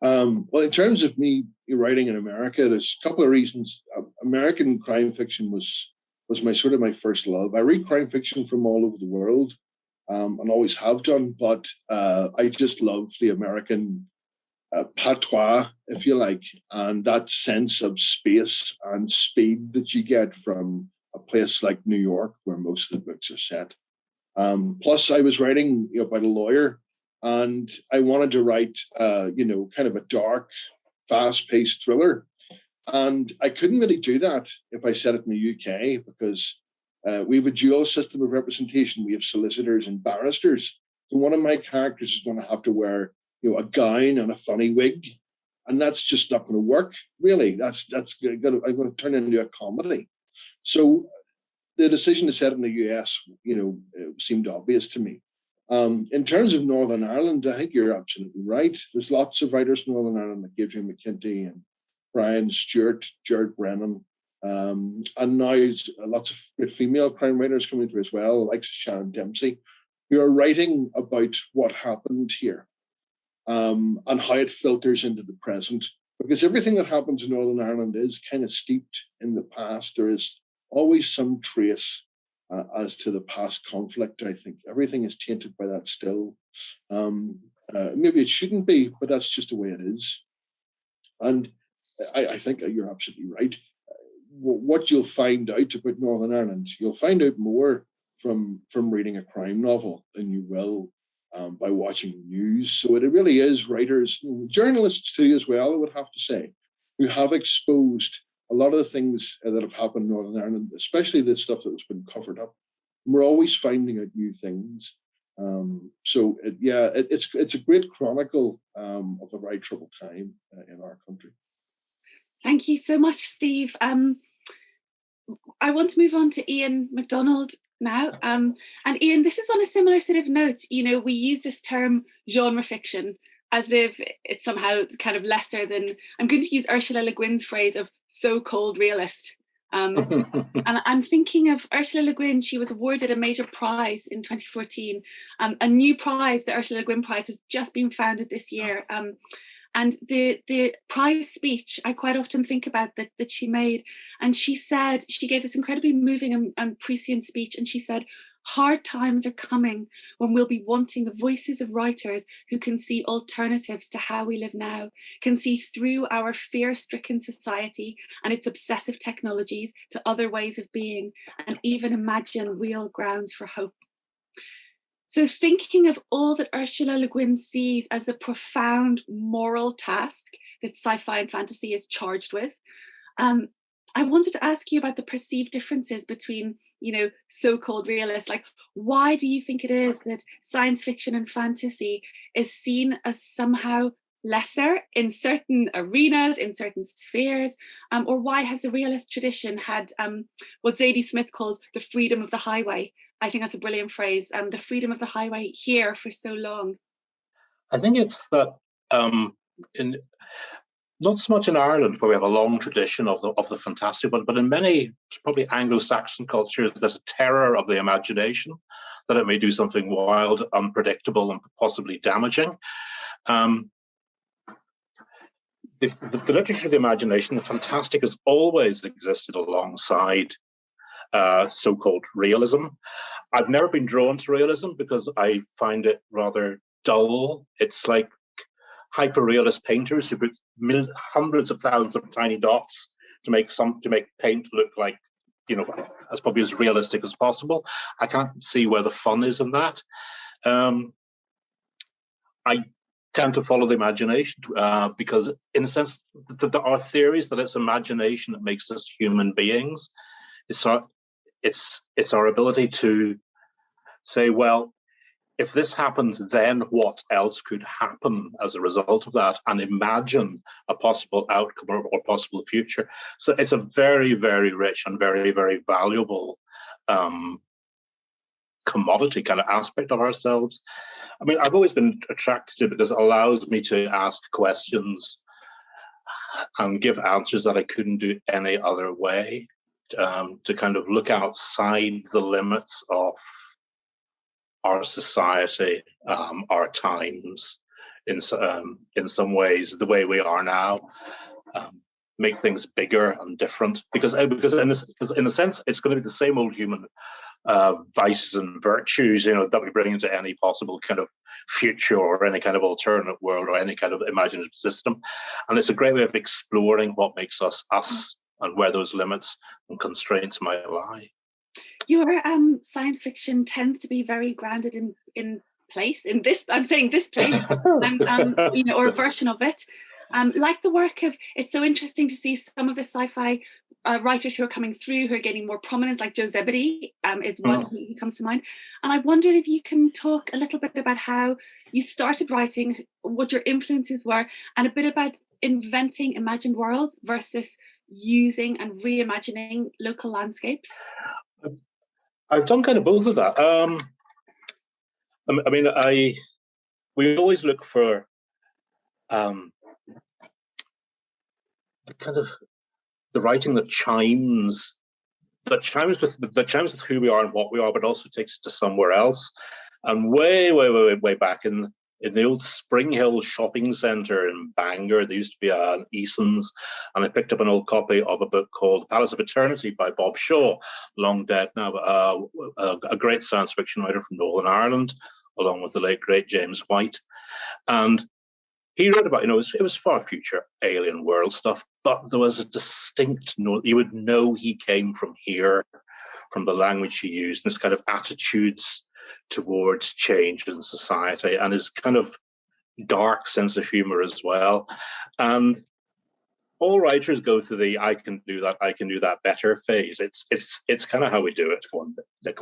Well, in terms of me writing in America, there's a couple of reasons. American crime fiction was my first love. I read crime fiction from all over the world, and always have done, but I just love the American patois, if you like, and that sense of space and speed that you get from a place like New York, where most of the books are set. Plus, I was writing about a lawyer, and I wanted to write, kind of a dark, fast-paced thriller. And I couldn't really do that if I set it in the UK, because we have a dual system of representation. We have solicitors and barristers. So one of my characters is going to have to wear, a gown and a funny wig. and that's just not going to work. Really, that's going to turn into a comedy. So the decision to set in the US, seemed obvious to me. In terms of Northern Ireland, I think you're absolutely right. There's lots of writers in Northern Ireland, like Adrian McKinty and Brian Stewart, Jared Brennan, and now lots of female crime writers coming through as well, like Sharon Dempsey, who are writing about what happened here and how it filters into the present. Because everything that happens in Northern Ireland is kind of steeped in the past. There is always some trace as to the past conflict. I think everything is tainted by that still. Maybe it shouldn't be, but that's just the way it is. And I think you're absolutely right. What you'll find out about Northern Ireland, you'll find out more from reading a crime novel than you will by watching news. So it really is writers, journalists too as well, I would have to say, who have exposed a lot of the things that have happened in Northern Ireland, especially the stuff that has been covered up. We're always finding out new things. It's a great chronicle of a very troubled time in our country. Thank you so much, Steve. I want to move on to Ian McDonald now. And Ian, this is on a similar sort of note. We use this term genre fiction as if it's somehow kind of lesser than, I'm going to use Ursula Le Guin's phrase of so-called realist. And I'm thinking of Ursula Le Guin. She was awarded a major prize in 2014. A new prize, the Ursula Le Guin Prize, has just been founded this year. And the prize speech, I quite often think about that she made. And she said, she gave this incredibly moving and prescient speech. And she said, hard times are coming when we'll be wanting the voices of writers who can see alternatives to how we live now, can see through our fear-stricken society and its obsessive technologies to other ways of being, and even imagine real grounds for hope. So thinking of all that Ursula Le Guin sees as the profound moral task that sci-fi and fantasy is charged with, I wanted to ask you about the perceived differences between, so-called realists. Like, why do you think it is that science fiction and fantasy is seen as somehow lesser in certain arenas, in certain spheres, or why has the realist tradition had what Zadie Smith calls the freedom of the highway? I think that's a brilliant phrase, the freedom of the highway here for so long. I think it's that not so much in Ireland, where we have a long tradition of the fantastic, but in many, probably Anglo-Saxon cultures, there's a terror of the imagination, that it may do something wild, unpredictable, and possibly damaging. The literature of the imagination, the fantastic, has always existed alongside so-called realism. I've never been drawn to realism because I find it rather dull. It's like hyper-realist painters who put hundreds of thousands of tiny dots to make paint look like, as probably as realistic as possible. I can't see where the fun is in that. I tend to follow the imagination because, in a sense, there are theories that it's imagination that makes us human beings. It's our ability to say, well, if this happens, then what else could happen as a result of that, and imagine a possible outcome or possible future. So it's a very, very rich and very, very valuable commodity kind of aspect of ourselves. I mean, I've always been attracted to it because it allows me to ask questions and give answers that I couldn't do any other way, to kind of look outside the limits of our society, our times, in some ways, the way we are now, make things bigger and different. Because in a sense, it's going to be the same old human vices and virtues, that we bring into any possible kind of future or any kind of alternate world or any kind of imaginative system. And it's a great way of exploring what makes us us and where those limits and constraints might lie. Your science fiction tends to be very grounded in place. In this, I'm saying this place, or a version of it. Like the work of, it's so interesting to see some of the sci-fi writers who are coming through, who are getting more prominent, like Joe Zebedee is one who comes to mind. And I wondered if you can talk a little bit about how you started writing, what your influences were, and a bit about inventing imagined worlds versus using and reimagining local landscapes? I've done kind of both of that. I mean, we always look for the kind of the writing that chimes with who we are and what we are, but also takes it to somewhere else. And way back in the old Spring Hill shopping centre in Bangor, there used to be an Eason's, and I picked up an old copy of a book called Palace of Eternity by Bob Shaw, long dead now, a great science fiction writer from Northern Ireland, along with the late great James White. And he wrote about, it was far future alien world stuff, but there was a distinct note. You would know he came from here, from the language he used, and his kind of attitudes towards change in society, and his kind of dark sense of humor as well. And all writers go through the I can do that better phase. It's kind of how we do it. Go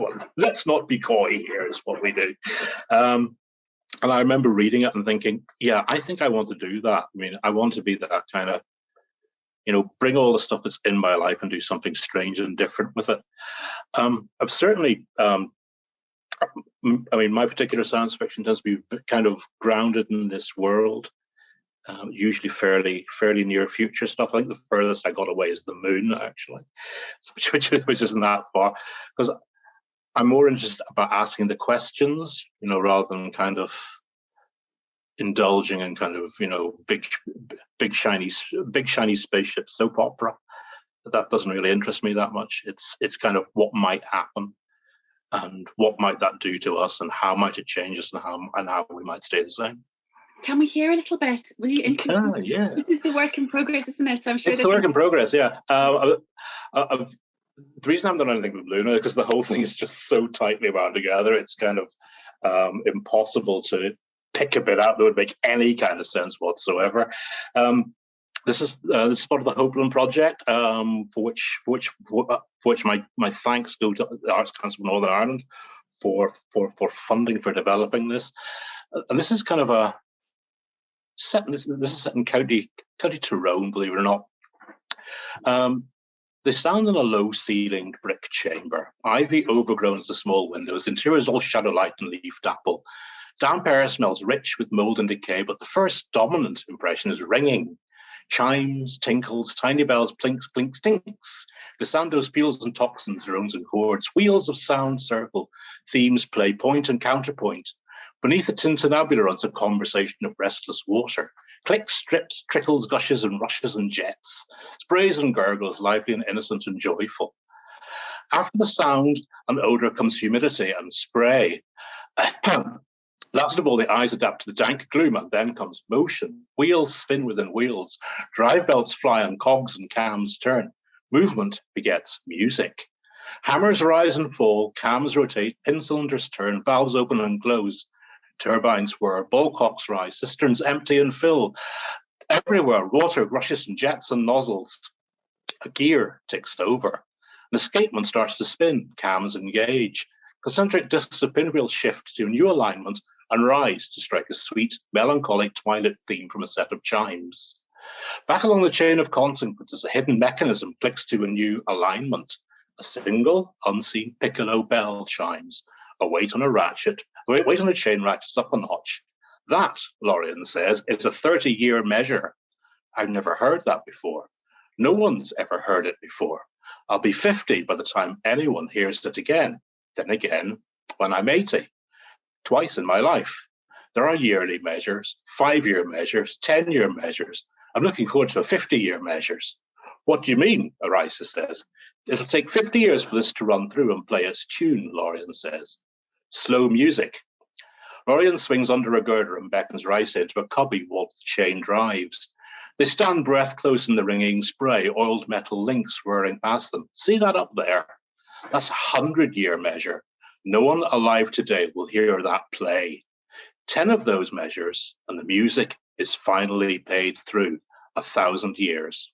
on, let's not be coy here is what we do. And I remember reading it and thinking, yeah, I think I want to do that. I mean, I want to be that kind of, bring all the stuff that's in my life and do something strange and different with it. I've certainly, my particular science fiction tends to be kind of grounded in this world, usually fairly near future stuff. I think the furthest I got away is the moon, actually, which isn't that far, because I'm more interested about asking the questions, rather than kind of indulging in kind of, big shiny spaceship soap opera. That doesn't really interest me that much. It's kind of what might happen, and what might that do to us, and how might it change us, and how we might stay the same. Can we hear a little bit? Will you introduce? Yeah. This is the work in progress, isn't it? So I'm sure it's the work in progress. Yeah. The reason I haven't done anything with Luna is because the whole thing is just so tightly wound together. It's kind of impossible to pick a bit out that would make any kind of sense whatsoever. This is part of the Hopeland project, for which my thanks go to the Arts Council of Northern Ireland for funding for developing this. And this is kind of this is set in County Tyrone, believe it or not. They stand in a low-ceilinged brick chamber, ivy overgrown to small windows. The interior is all shadow light and leaf dapple. Damp air smells rich with mold and decay, but the first dominant impression is ringing. Chimes, tinkles, tiny bells, plinks, clinks, tinks. Glissandos, peals and toxins, drones and chords. Wheels of sound circle. Themes play point and counterpoint. Beneath the tintinnabula runs a conversation of restless water. Clicks, strips, trickles, gushes and rushes and jets. Sprays and gurgles, lively and innocent and joyful. After the sound and odour comes humidity and spray. Last of all, the eyes adapt to the dank gloom, and then comes motion. Wheels spin within wheels. Drive belts fly and cogs and cams turn. Movement begets music. Hammers rise and fall, cams rotate, pin cylinders turn, valves open and close. Turbines whir, ballcocks rise, cisterns empty and fill. Everywhere, water rushes and jets and nozzles. A gear ticks over. An escapement starts to spin, cams engage. Concentric discs of pinwheels shift to a new alignment and rise to strike a sweet, melancholic twilight theme from a set of chimes. Back along the chain of consequences, a hidden mechanism clicks to a new alignment. A single, unseen piccolo bell chimes. A weight on a chain ratchets up a notch. That, Lorien says, is a 30-year measure. I've never heard that before. No one's ever heard it before. I'll be 50 by the time anyone hears it again. Then again, when I'm 80. Twice in my life. There are yearly measures, 5-year measures, 10-year measures. I'm looking forward to 50-year measures. What do you mean? Arisa says. It'll take 50 years for this to run through and play its tune, Lorien says. Slow music. Lorien swings under a girder and beckons Risa into a cubby while the chain drives. They stand breath close in the ringing spray, oiled metal links whirring past them. See that up there? That's a 100-year measure. No one alive today will hear that play. 10 of those measures, and the music is finally paid through 1,000 years.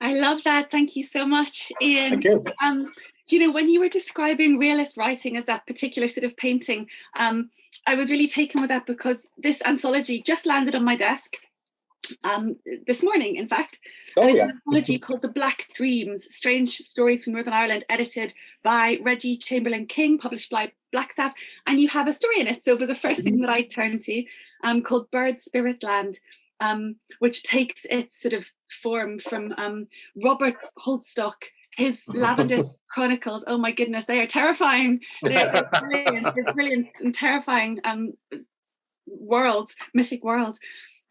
I love that. Thank you so much, Ian. Thank you. When you were describing realist writing as that particular sort of painting, I was really taken with that because this anthology just landed on my desk. this morning, in fact. Oh, and it's yeah. an anthology called The Black Dreams, Strange Stories from Northern Ireland, edited by Reggie Chamberlain King, published by Blackstaff. And you have a story in it. So it was the first thing that I turned to, called Bird Spirit Land, which takes its sort of form from Robert Holtstock, his Lavendus Chronicles. Oh my goodness, they are terrifying. They're brilliant. They're brilliant and terrifying worlds, mythic worlds.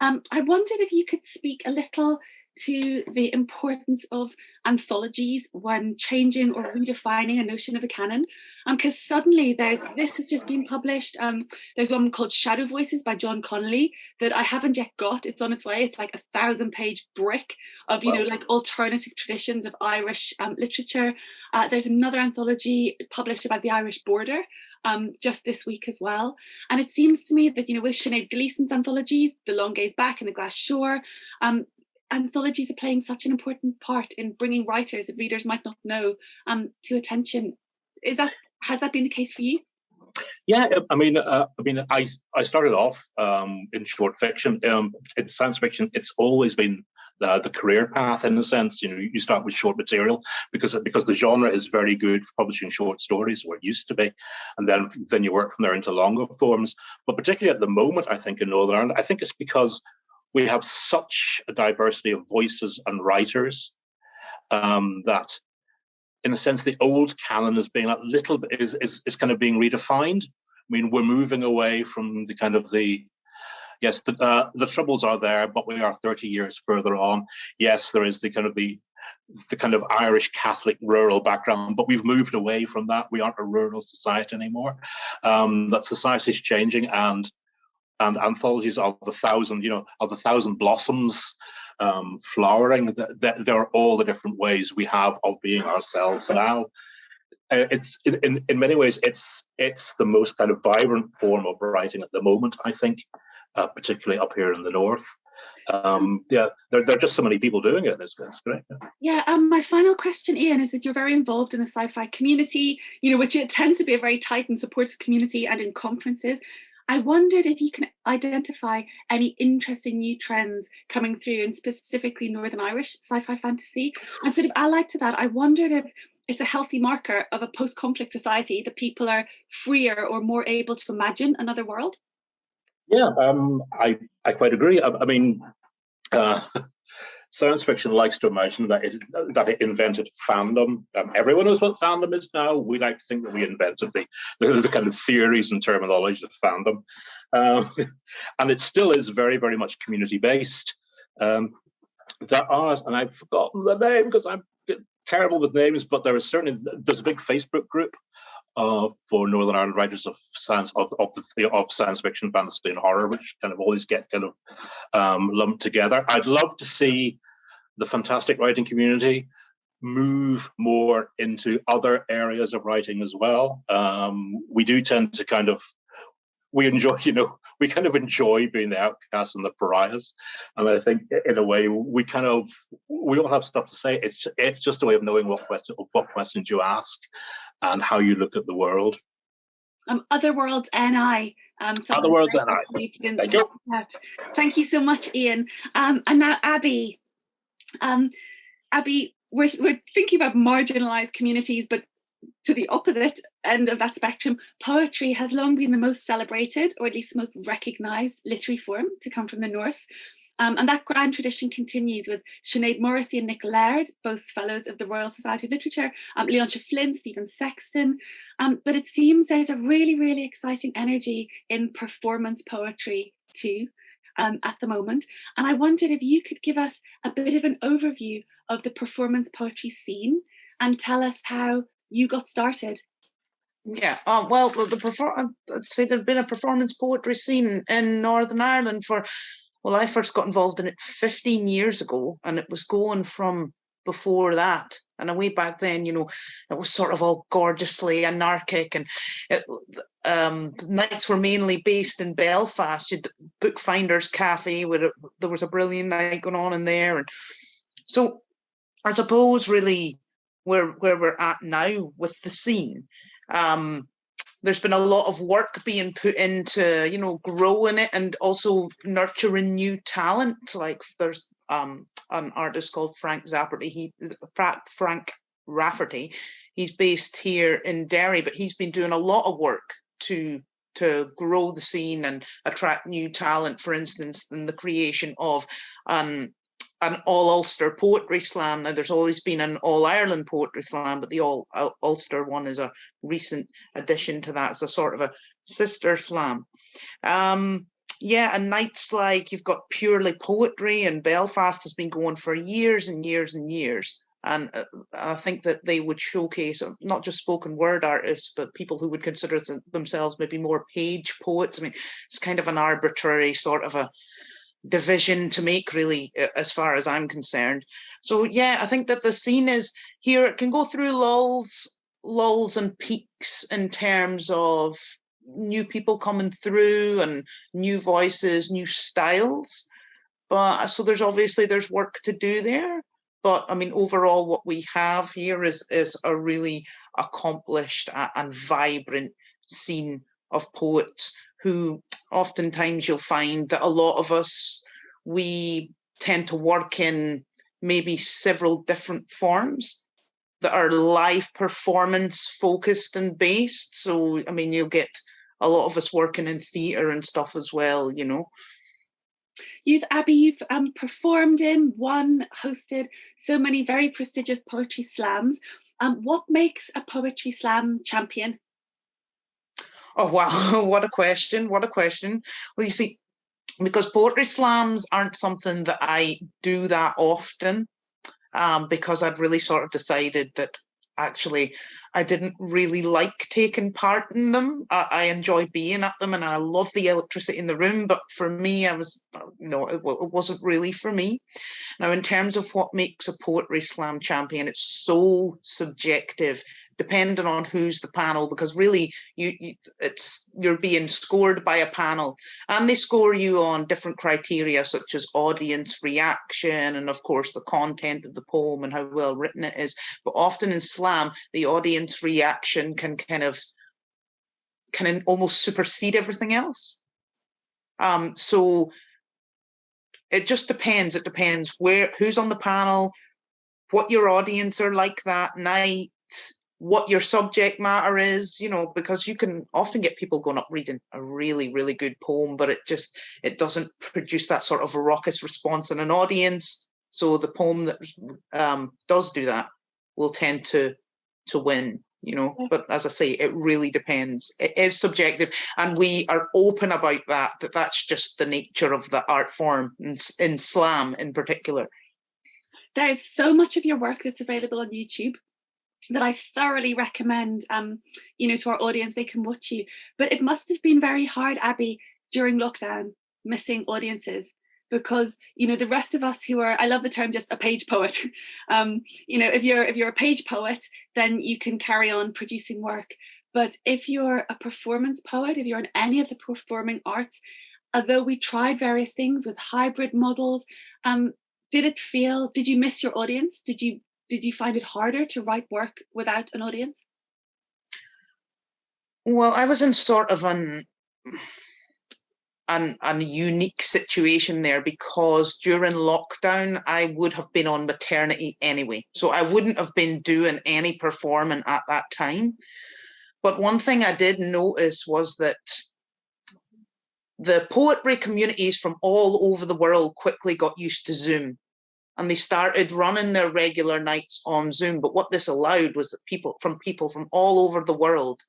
I wondered if you could speak a little to the importance of anthologies when changing or redefining a notion of a canon, because suddenly this has just been published. There's one called Shadow Voices by John Connolly that I haven't yet got. It's on its way. It's like a 1,000-page brick of, you know, like alternative traditions of Irish literature. There's another anthology published about the Irish border just this week as well. And it seems to me that, you know, with Sinead Gleason's anthologies, The Long Gaze Back and The Glass Shore, anthologies are playing such an important part in bringing writers that readers might not know to attention. Has that been the case for you? Yeah, I started off in short fiction. In science fiction, it's always been the career path in a sense. You know, you start with short material because the genre is very good for publishing short stories, or it used to be, and then you work from there into longer forms. But particularly at the moment, I think in Northern Ireland, I think it's because we have such a diversity of voices and writers that, in a sense, the old canon is being a little bit is kind of being redefined. I mean, we're moving away from the kind of the troubles are there, but we are 30 years further on. Yes, there is the kind of Irish Catholic rural background, but we've moved away from that. We aren't a rural society anymore. That society is changing, and anthologies of the thousand blossoms flowering. There are all the different ways we have of being ourselves now. It's in many ways it's the most kind of vibrant form of writing at the moment, I think, particularly up here in the north. There are just so many people doing it. It's great. Yeah. My final question, Ian, is that you're very involved in the sci-fi community, you know, which it tends to be a very tight and supportive community, and in conferences. I wondered if you can identify any interesting new trends coming through in specifically Northern Irish sci-fi fantasy. And sort of allied to that, I wondered if it's a healthy marker of a post-conflict society that people are freer or more able to imagine another world. Yeah, I quite agree. I mean, science fiction likes to imagine that it invented fandom. Everyone knows what fandom is now. We like to think that we invented the kind of theories and terminology of fandom. And it still is very, very much community-based. There are, and I've forgotten the name because I'm terrible with names, but there's a big Facebook group for Northern Ireland writers of science fiction, fantasy, and horror, which kind of always get kind of lumped together. I'd love to see the fantastic writing community move more into other areas of writing as well. We do tend to we kind of enjoy being the outcasts and the pariahs, and I think in a way we all have stuff to say. It's just a way of knowing what questions you ask and how you look at the world. Otherworlds NI. Otherworlds NI. Thank you. Thank you so much, Ian. And now Abby. Abby, we're thinking about marginalised communities, but to the opposite end of that spectrum, poetry has long been the most celebrated, or at least most recognised literary form to come from the north. And that grand tradition continues with Sinead Morrissey and Nick Laird, both fellows of the Royal Society of Literature, Leontia Flynn, Stephen Sexton. But it seems there's a really, really exciting energy in performance poetry too at the moment. And I wondered if you could give us a bit of an overview of the performance poetry scene and tell us how you got started. Yeah, well, I'd say there'd been a performance poetry scene in Northern Ireland I first got involved in it 15 years ago, and it was going from before that. And way back then, it was sort of all gorgeously anarchic, and the nights were mainly based in Belfast. You'd Bookfinder's Cafe, where there was a brilliant night going on in there. And so I suppose really where we're at now with the scene, there's been a lot of work being put into, growing it and also nurturing new talent. Like there's an artist called Frank Rafferty. He's based here in Derry, but he's been doing a lot of work to grow the scene and attract new talent. For instance, in the creation of an All-Ulster Poetry Slam. Now, there's always been an All-Ireland Poetry Slam, but the All-Ulster one is a recent addition to that. It's a sort of a sister slam. And nights like you've got Purely Poetry in Belfast has been going for years and years and years. And I think that they would showcase not just spoken word artists, but people who would consider themselves maybe more page poets. I mean, it's kind of an arbitrary sort of a division to make, really, as far as I'm concerned. So I think that the scene is here. It can go through lulls and peaks in terms of new people coming through and new voices, new styles. But so there's work to do there. But I mean, overall, what we have here is a really accomplished and vibrant scene of poets who oftentimes you'll find that a lot of us, we tend to work in maybe several different forms that are live performance focused and based. So, I mean, you'll get a lot of us working in theatre and stuff as well, Abby, you've performed in, won, hosted so many very prestigious poetry slams. What makes a poetry slam champion? Oh, wow. What a question. What a question. Well, you see, because poetry slams aren't something that I do that often, because I'd really sort of decided that actually I didn't really like taking part in them. I enjoy being at them and I love the electricity in the room. But for me, it wasn't really for me. Now, in terms of what makes a poetry slam champion, it's so subjective, depending on who's the panel, because really you're being scored by a panel and they score you on different criteria such as audience reaction and of course the content of the poem and how well written it is. But often in slam, the audience reaction can almost supersede everything else. So it just depends. It depends who's on the panel, what your audience are like that night, what your subject matter is, because you can often get people going up reading a really, really good poem, but it doesn't produce that sort of a raucous response in an audience. So the poem that does do that will tend to win, But as I say, it really depends. It is subjective, and we are open about that's just the nature of the art form in slam in particular. There is so much of your work that's available on YouTube that I thoroughly recommend, to our audience. They can watch you. But it must have been very hard, Abby, during lockdown, missing audiences, because, the rest of us who are, I love the term, just a page poet. If you're a page poet, then you can carry on producing work. But if you're a performance poet, if you're in any of the performing arts, although we tried various things with hybrid models, did you miss your audience? Did you find it harder to write work without an audience? Well, I was in sort of an unique situation there, because during lockdown, I would have been on maternity anyway. So I wouldn't have been doing any performing at that time. But one thing I did notice was that the poetry communities from all over the world quickly got used to Zoom. And they started running their regular nights on Zoom. But what this allowed was that people from all over the world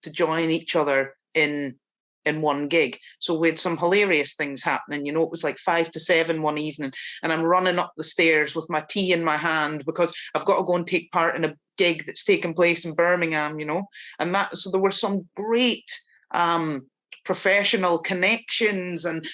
to join each other in one gig. So we had some hilarious things happening. It was like 5 to 7 one evening, and I'm running up the stairs with my tea in my hand because I've got to go and take part in a gig that's taking place in Birmingham, and so there were some great professional connections and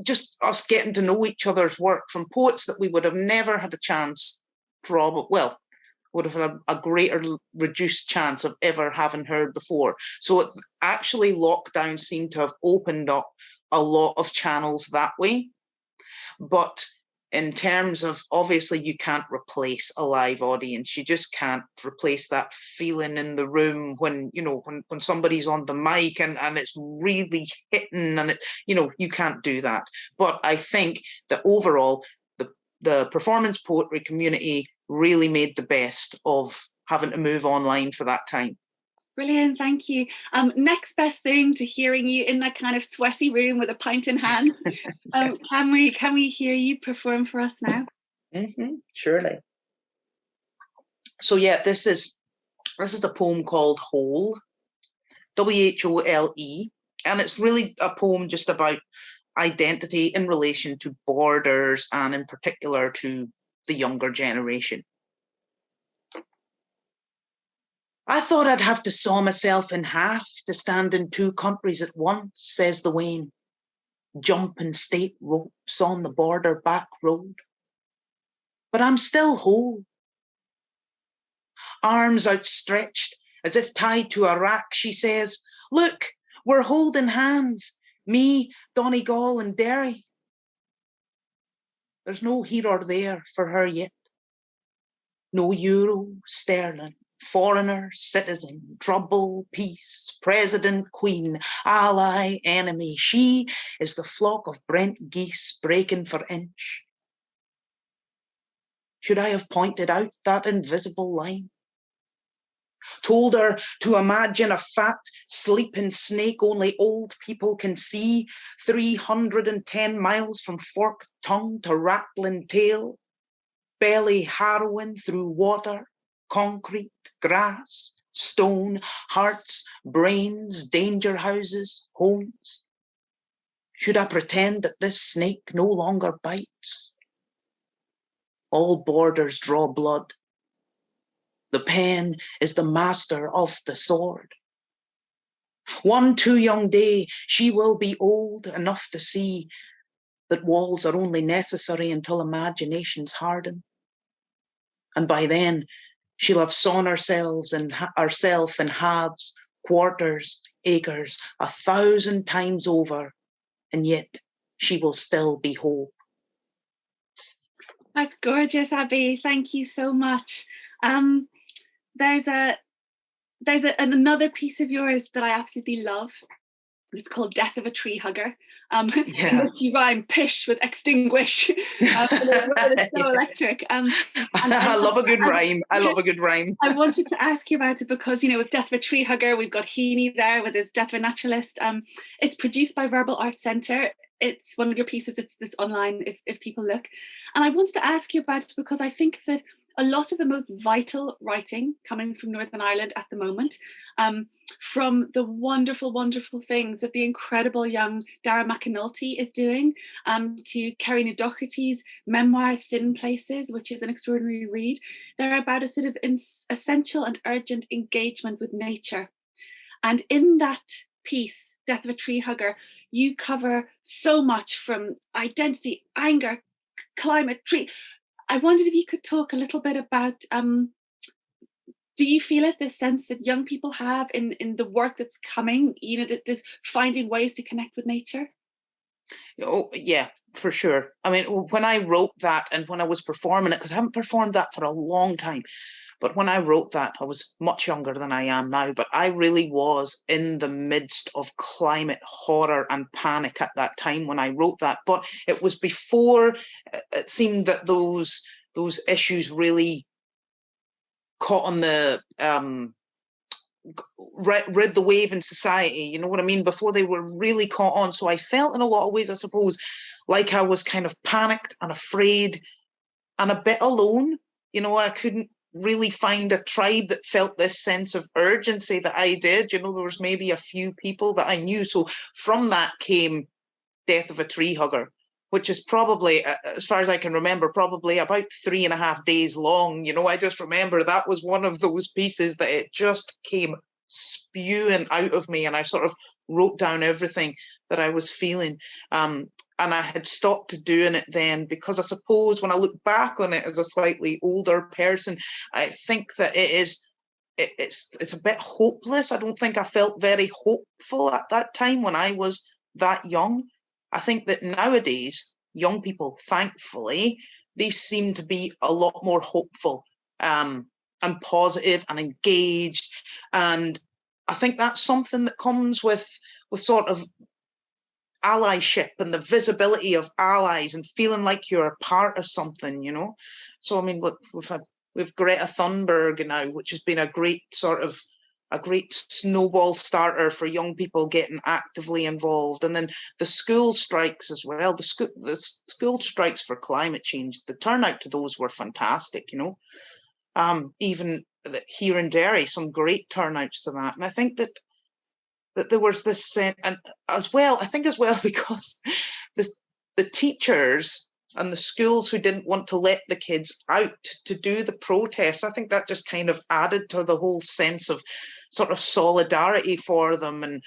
just us getting to know each other's work from poets that we would have never had a chance, would have had a greater reduced chance of ever having heard before. So actually lockdown seemed to have opened up a lot of channels that way. But in terms of, obviously you can't replace a live audience. You just can't replace that feeling in the room when, you know, when somebody's on the mic and it's really hitting, and it, you know, you can't do that. But I think that overall the performance poetry community really made the best of having to move online for that time. Brilliant, thank you. Next best thing to hearing you in that kind of sweaty room with a pint in hand. Can we hear you perform for us now? Surely. So yeah, this is a poem called Whole, W-H-O-L-E, and it's really a poem just about identity in relation to borders and in particular to the younger generation. I thought I'd have to saw myself in half to stand in two countries at once, says the Wayne. Jumping state ropes on the border back road. But I'm still whole. Arms outstretched, as if tied to a rack, she says, look, we're holding hands, me, Donegal and Derry. There's no here or there for her yet. No euro, sterling, foreigner, citizen, trouble, peace, president, queen, ally, enemy. She is the flock of Brent geese breaking for inch. Should I have pointed out that invisible line? Told her to imagine a fat, sleeping snake only old people can see, 310 miles from forked tongue to rattling tail, belly harrowing through water, concrete, grass, stone, hearts, brains, danger houses, homes. Should I pretend that this snake no longer bites? All borders draw blood. The pen is the master of the sword. One too young day, she will be old enough to see that walls are only necessary until imaginations harden. And by then, she'll have sawn herself in halves, quarters, acres, 1,000 times over, and yet she will still be whole. That's gorgeous, Abby. Thank you so much. There's another piece of yours that I absolutely love. It's called Death of a Tree Hugger. In which you rhyme pish with extinguish. It's so electric. And I love a good rhyme. I love a good rhyme. I wanted to ask you about it because, you know, with Death of a Tree Hugger, we've got Heaney there with his Death of a Naturalist. It's produced by Verbal Arts Centre. It's one of your pieces that's online if people look. And I wanted to ask you about it because I think that a lot of the most vital writing coming from Northern Ireland at the moment, from the wonderful, wonderful things that the incredible young Dara McAnulty is doing, to Kerry Doherty's memoir, Thin Places, which is an extraordinary read. They're about a sort of essential and urgent engagement with nature. And in that piece, Death of a Tree Hugger, you cover so much from identity, anger, climate, tree. I wondered if you could talk a little bit about, do you feel it, this sense that young people have in the work that's coming, you know, that there's finding ways to connect with nature? Oh, yeah, for sure. I mean, when I wrote that and when I was performing it, because I haven't performed that for a long time, but when I wrote that, I was much younger than I am now, but I really was in the midst of climate horror and panic at that time when I wrote that. But it was before it seemed that those issues really caught on the, rid the wave in society, you know what I mean? Before they were really caught on. So I felt in a lot of ways, I suppose, like I was kind of panicked and afraid and a bit alone. You know, I couldn't really find a tribe that felt this sense of urgency that I did. You know, there was maybe a few people that I knew. So from that came Death of a Tree Hugger, which is probably, as far as I can remember, probably about 3.5 days long. You know, I just remember that was one of those pieces that it just came spewing out of me, and I sort of wrote down everything that I was feeling. And I had stopped doing it then because I suppose when I look back on it as a slightly older person, I think that it's a bit hopeless. I don't think I felt very hopeful at that time when I was that young. I think that nowadays young people, thankfully, they seem to be a lot more hopeful and positive and engaged. And I think that's something that comes with sort of allyship and the visibility of allies and feeling like you're a part of something, you know. So I mean, look, we've Greta Thunberg now, which has been a great snowball starter for young people getting actively involved. And then the school strikes as well, the school strikes for climate change, the turnout to those were fantastic, you know. Even here in Derry, some great turnouts to that. And I think that there was this sense, and as well because the teachers and the schools who didn't want to let the kids out to do the protests, I think that just kind of added to the whole sense of sort of solidarity for them, and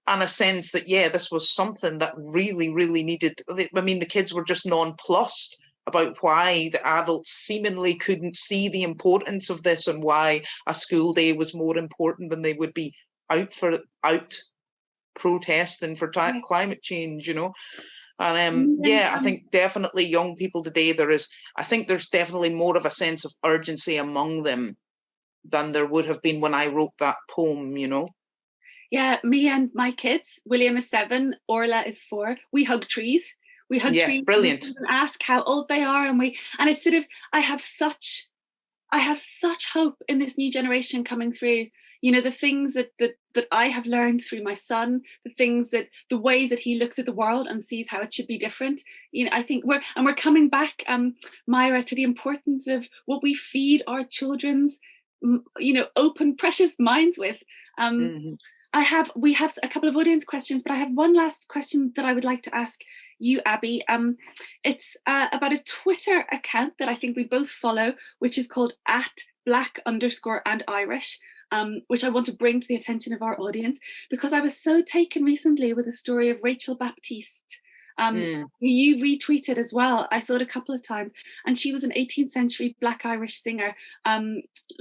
a sense that, yeah, this was something that really, really needed. I mean, the kids were just nonplussed about why the adults seemingly couldn't see the importance of this, and why a school day was more important than they would be out protesting for climate change, you know. And I think definitely young people today, there's definitely more of a sense of urgency among them than there would have been when I wrote that poem, you know. Yeah, me and my kids, William is 7, Orla is 4, we hug trees. We hug trees. Brilliant. And ask how old they are, and it's sort of, I have such hope in this new generation coming through. You know, the things that I have learned through my son, the ways that he looks at the world and sees how it should be different. You know, I think we're coming back, Máire, to the importance of what we feed our children's, you know, open, precious minds with. We have a couple of audience questions, but I have one last question that I would like to ask you, Abby. It's about a Twitter account that I think we both follow, which is called @Black_and_Irish, which I want to bring to the attention of our audience, because I was so taken recently with the story of Rachel Baptiste, who you retweeted as well. I saw it a couple of times, and she was an 18th century Black Irish singer,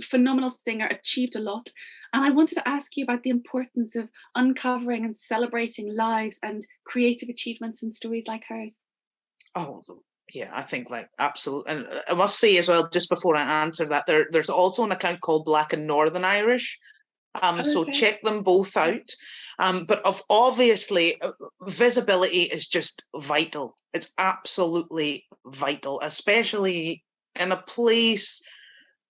phenomenal singer, achieved a lot. And I wanted to ask you about the importance of uncovering and celebrating lives and creative achievements and stories like hers. Oh, yeah, I think like absolutely. And I must say as well, just before I answer that, there's also an account called Black and Northern Irish. So check them both out. But obviously, visibility is just vital. It's absolutely vital, especially in a place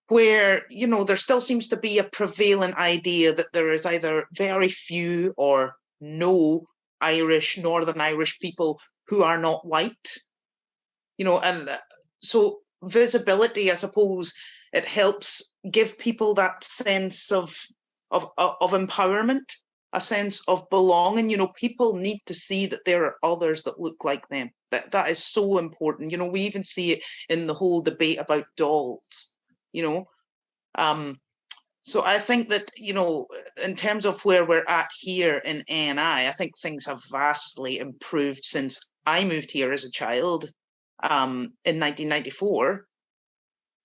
where, you know, there still seems to be a prevailing idea that there is either very few or no Northern Irish people who are not white, you know. And so visibility, I suppose, it helps give people that sense of empowerment, a sense of belonging. You know, people need to see that there are others that look like them. That is so important. You know, we even see it in the whole debate about dolls, you know. So I think that, you know, in terms of where we're at here in ANI, I think things have vastly improved since I moved here as a child in 1994.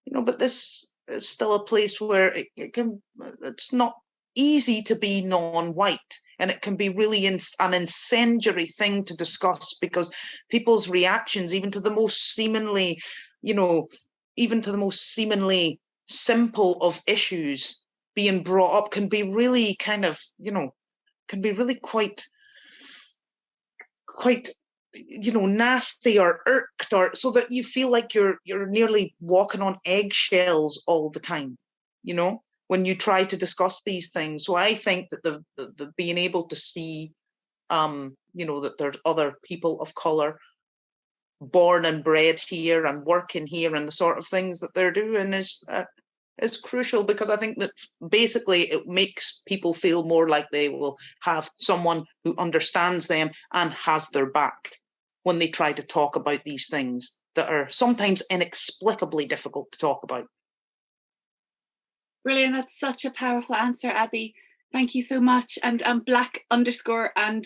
You know, but this is still a place where it's not easy to be non-white, and it can be really an incendiary thing to discuss, because people's reactions, even to the most seemingly simple of issues being brought up, can be really kind of, you know, quite, you know, nasty or irked, or so that you feel like you're nearly walking on eggshells all the time, you know, when you try to discuss these things. So I think that the being able to see, you know, that there's other people of colour born and bred here and working here, and the sort of things that they're doing is crucial, because I think that basically it makes people feel more like they will have someone who understands them and has their back when they try to talk about these things that are sometimes inexplicably difficult to talk about. Brilliant. That's such a powerful answer, Abby. Thank you so much. And Black_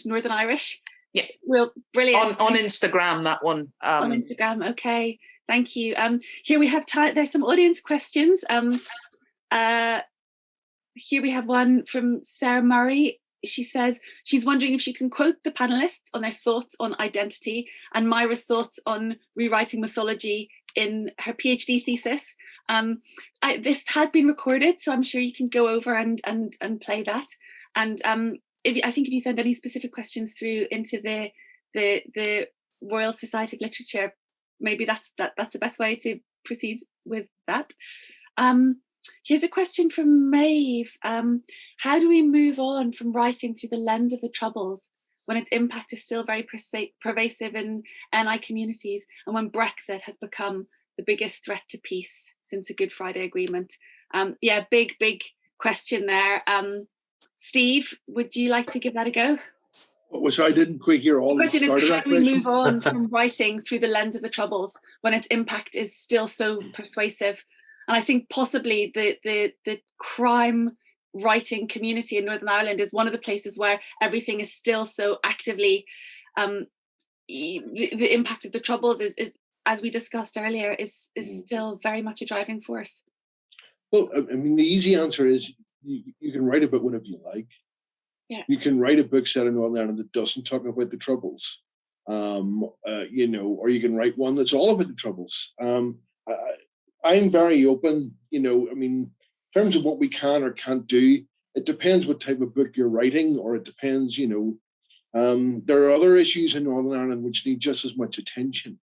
Northern Irish. Yeah. Well, brilliant. On Instagram, that one. On Instagram, okay. Thank you. Here we have time. There's some audience questions. Here we have one from Sarah Murray. she says she's wondering if she can quote the panelists on their thoughts on identity and Máire's thoughts on rewriting mythology in her PhD thesis. This has been recorded, so I'm sure you can go over and play that. And I think if you send any specific questions through into the Royal Society of Literature, maybe that's the best way to proceed with that. Here's a question from Maeve. How do we move on from writing through the lens of the Troubles when its impact is still very pervasive in NI communities and when Brexit has become the biggest threat to peace since the Good Friday Agreement? Yeah, big question there. Steve, would you like to give that a go? Which I didn't quite hear all the question the start is, of how that do we question. move on from writing through the lens of the Troubles when its impact is still so persuasive? And I think possibly the crime writing community in Northern Ireland is one of the places where everything is still so actively, the impact of the Troubles is as we discussed earlier, is still very much a driving force. Well, I mean, the easy answer is you can write about whatever you like. Yeah. You can write a book set in Northern Ireland that doesn't talk about the Troubles, you know, or you can write one that's all about the Troubles. I'm very open, you know, I mean, in terms of what we can or can't do, it depends what type of book you're writing, or it depends, you know, there are other issues in Northern Ireland which need just as much attention.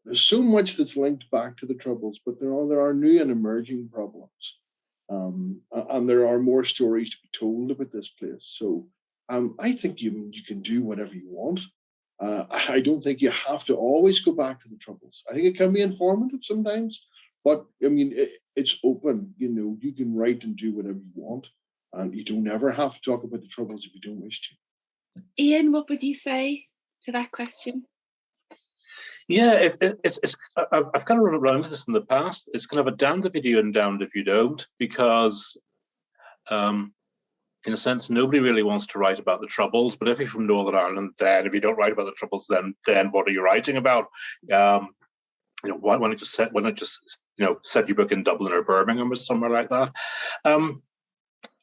There's so much that's linked back to the Troubles, but there are new and emerging problems. And there are more stories to be told about this place. So I think you can do whatever you want. I don't think you have to always go back to the Troubles. I think it can be informative sometimes, but I mean, it's open. You know, you can write and do whatever you want, and you don't ever have to talk about the Troubles if you don't wish to. Ian, what would you say to that question? Yeah, I've kind of run around this in the past. It's kind of a damned if you do and damned if you don't, because in a sense, nobody really wants to write about the Troubles. But if you're from Northern Ireland, then if you don't write about the Troubles, then what are you writing about? You know, why not just set your book in Dublin or Birmingham or somewhere like that?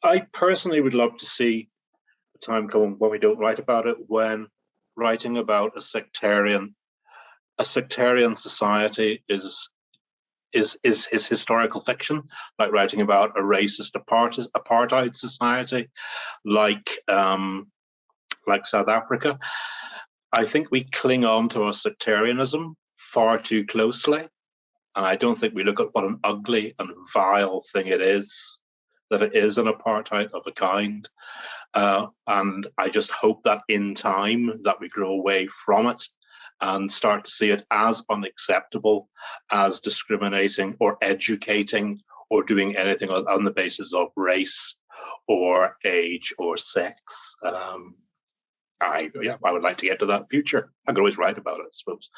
I personally would love to see a time coming when we don't write about it, when writing about a sectarian society is historical fiction, like writing about a racist apartheid society, like South Africa. I think we cling on to our sectarianism far too closely, and I don't think we look at what an ugly and vile thing it is, that it is an apartheid of a kind. And I just hope that in time that we grow away from it and start to see it as unacceptable as discriminating or educating or doing anything on the basis of race or age or sex. I would like to get to that future. I could always write about it, I suppose.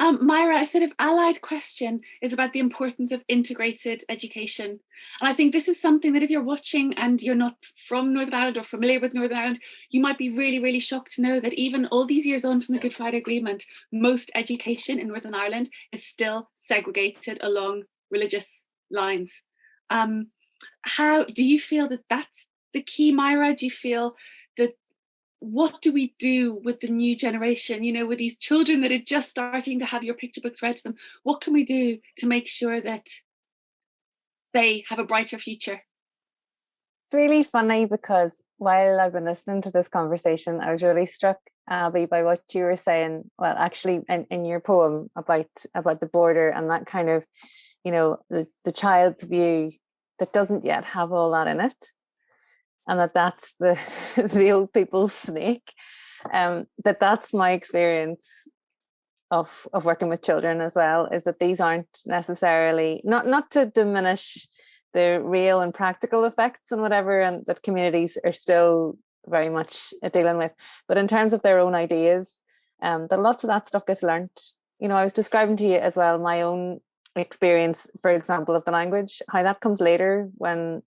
Máire, a sort of allied question is about the importance of integrated education. And I think this is something that if you're watching and you're not from Northern Ireland or familiar with Northern Ireland, you might be really, really shocked to know that even all these years on from the Good Friday Agreement, most education in Northern Ireland is still segregated along religious lines. How do you feel that that's the key, Máire? Do you feel that what do we do with the new generation, you know, with these children that are just starting to have your picture books read to them? What can we do to make sure that they have a brighter future? It's really funny because while I've been listening to this conversation, I was really struck, Abby, by what you were saying. Well, actually, in your poem about the border and that kind of, you know, the child's view that doesn't yet have all that in it. And that's the old people's snake. That's my experience of working with children as well, is that these aren't necessarily, not to diminish the real and practical effects and whatever, and that communities are still very much dealing with, but in terms of their own ideas, that lots of that stuff gets learnt. You know, I was describing to you as well my own experience, for example, of the language, how that comes later when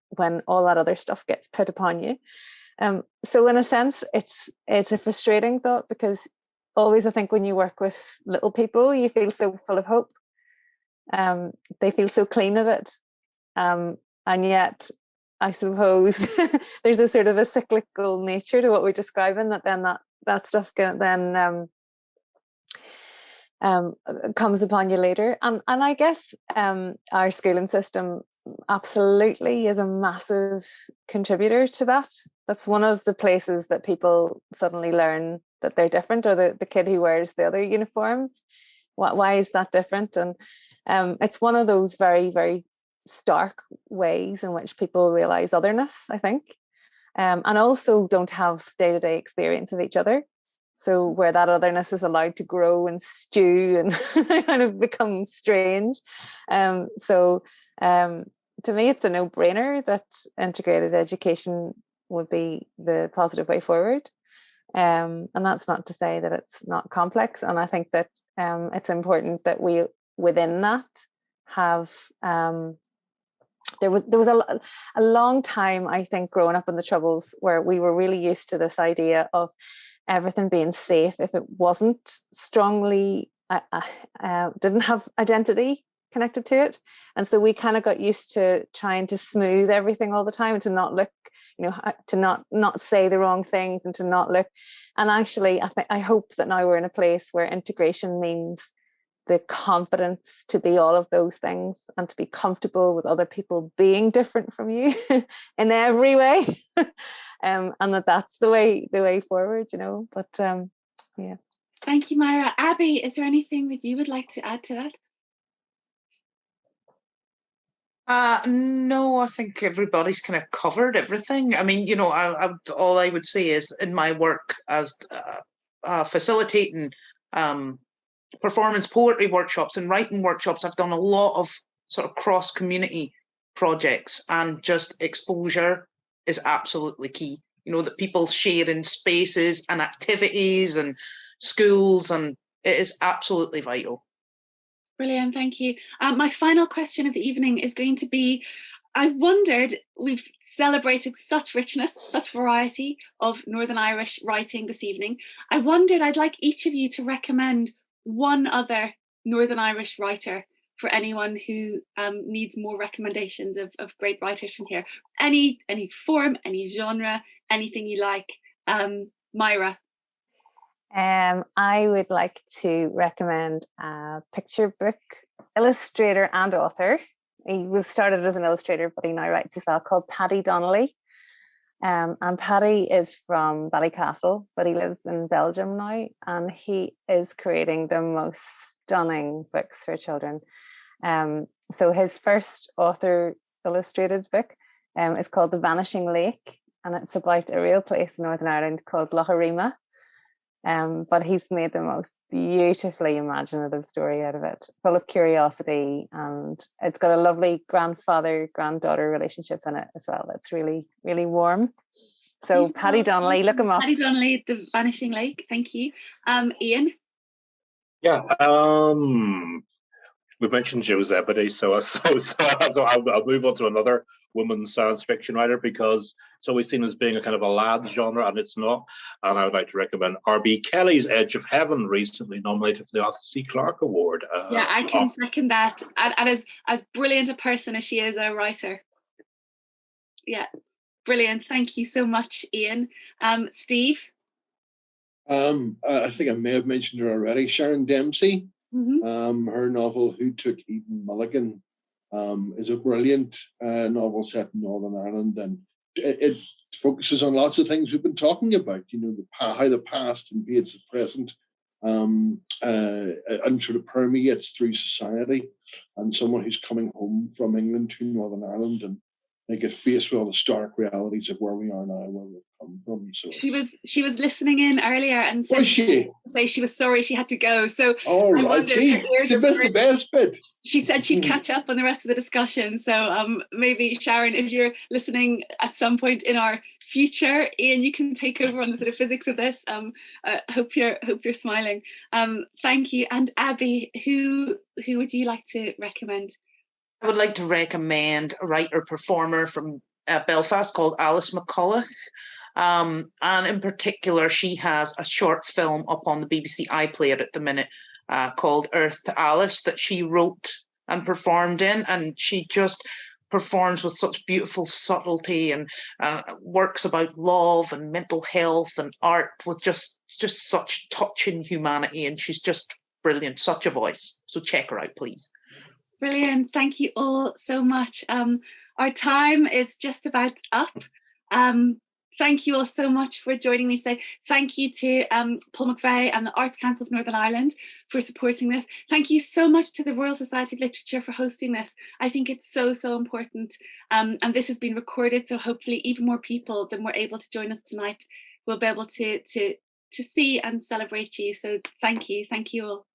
all that other stuff gets put upon you. So in a sense, it's a frustrating thought, because always I think when you work with little people, you feel so full of hope. They feel so clean of it. And yet I suppose there's a sort of a cyclical nature to what we're describing, that then that stuff then comes upon you later. And I guess our schooling system absolutely is a massive contributor to that. That's one of the places that people suddenly learn that they're different, or the kid who wears the other uniform. Why is that different? And it's one of those very, very stark ways in which people realize otherness, I think, and also don't have day-to-day experience of each other. So where that otherness is allowed to grow and stew and kind of become strange. To me, it's a no-brainer that integrated education would be the positive way forward. And that's not to say that it's not complex. And I think that it's important that we, within that, have there was a long time, I think, growing up in the Troubles, where we were really used to this idea of everything being safe if it wasn't strongly didn't have identity connected to it. And so we kind of got used to trying to smooth everything all the time, and to not look, to not say the wrong things, and to not look. And actually, I hope that now we're in a place where integration means the confidence to be all of those things, and to be comfortable with other people being different from you in every way. And that's the way forward, But yeah. Thank you, Máire. Abby, is there anything that you would like to add to that? No, I think everybody's kind of covered everything. I mean, all I would say is, in my work as facilitating performance poetry workshops and writing workshops, I've done a lot of sort of cross-community projects, and just exposure is absolutely key. That people share in spaces and activities and schools, and it is absolutely vital. Brilliant, thank you. My final question of the evening is going to be, I wondered, we've celebrated such richness, such variety of Northern Irish writing this evening. I wondered, I'd like each of you to recommend one other Northern Irish writer for anyone who needs more recommendations of great writers from here. Any form, any genre, anything you like. Máire. I would like to recommend a picture book illustrator and author. He was started as an illustrator, but he now writes as well, called Paddy Donnelly. And Paddy is from Ballycastle, but he lives in Belgium now, and he is creating the most stunning books for children. So his first author illustrated book is called The Vanishing Lake, and it's about a real place in Northern Ireland called Lougharima. But he's made the most beautifully imaginative story out of it, full of curiosity, and it's got a lovely grandfather-granddaughter relationship in it as well. It's really, really warm. So Paddy Donnelly, look him up. Paddy Donnelly, The Vanishing Lake. Thank you. Ian? Yeah, we mentioned Jo Zebedee, so I'll move on to another woman science fiction writer, because it's always seen as being a kind of a lad's genre, and it's not. And I would like to recommend R.B. Kelly's Edge of Heaven, recently nominated for the Arthur C. Clarke Award. Yeah, I can second that. And as brilliant a person as she is a writer. Yeah, brilliant. Thank you so much, Ian. Steve? I think I may have mentioned her already. Sharon Dempsey. Mm-hmm. Her novel Who Took Eden Mulligan is a brilliant novel set in Northern Ireland, and it focuses on lots of things we've been talking about. How the past invades the present, and sort of permeates through society. And someone who's coming home from England to Northern Ireland, and they get faced with all the stark realities of where we are now, where we've come from. So she was listening in earlier and said she was sorry she had to go. So right, see, she missed the best bit. She said she'd catch up on the rest of the discussion. So maybe Sharon, if you're listening at some point in our future, Ian, you can take over on the sort of physics of this. Hope you're smiling. Thank you. And Abby, who would you like to recommend? I would like to recommend a writer-performer from Belfast called Alice McCulloch. And in particular, she has a short film up on the BBC iPlayer at the minute called Earth to Alice that she wrote and performed in. And she just performs with such beautiful subtlety and works about love and mental health and art with just such touching humanity. And she's just brilliant, such a voice. So check her out, please. Brilliant. Thank you all so much. Our time is just about up. Thank you all so much for joining me today. Thank you to Paul McVeigh and the Arts Council of Northern Ireland for supporting this. Thank you so much to the Royal Society of Literature for hosting this. I think it's so, so important. And this has been recorded, so hopefully even more people than were able to join us tonight will be able to see and celebrate you. So thank you all.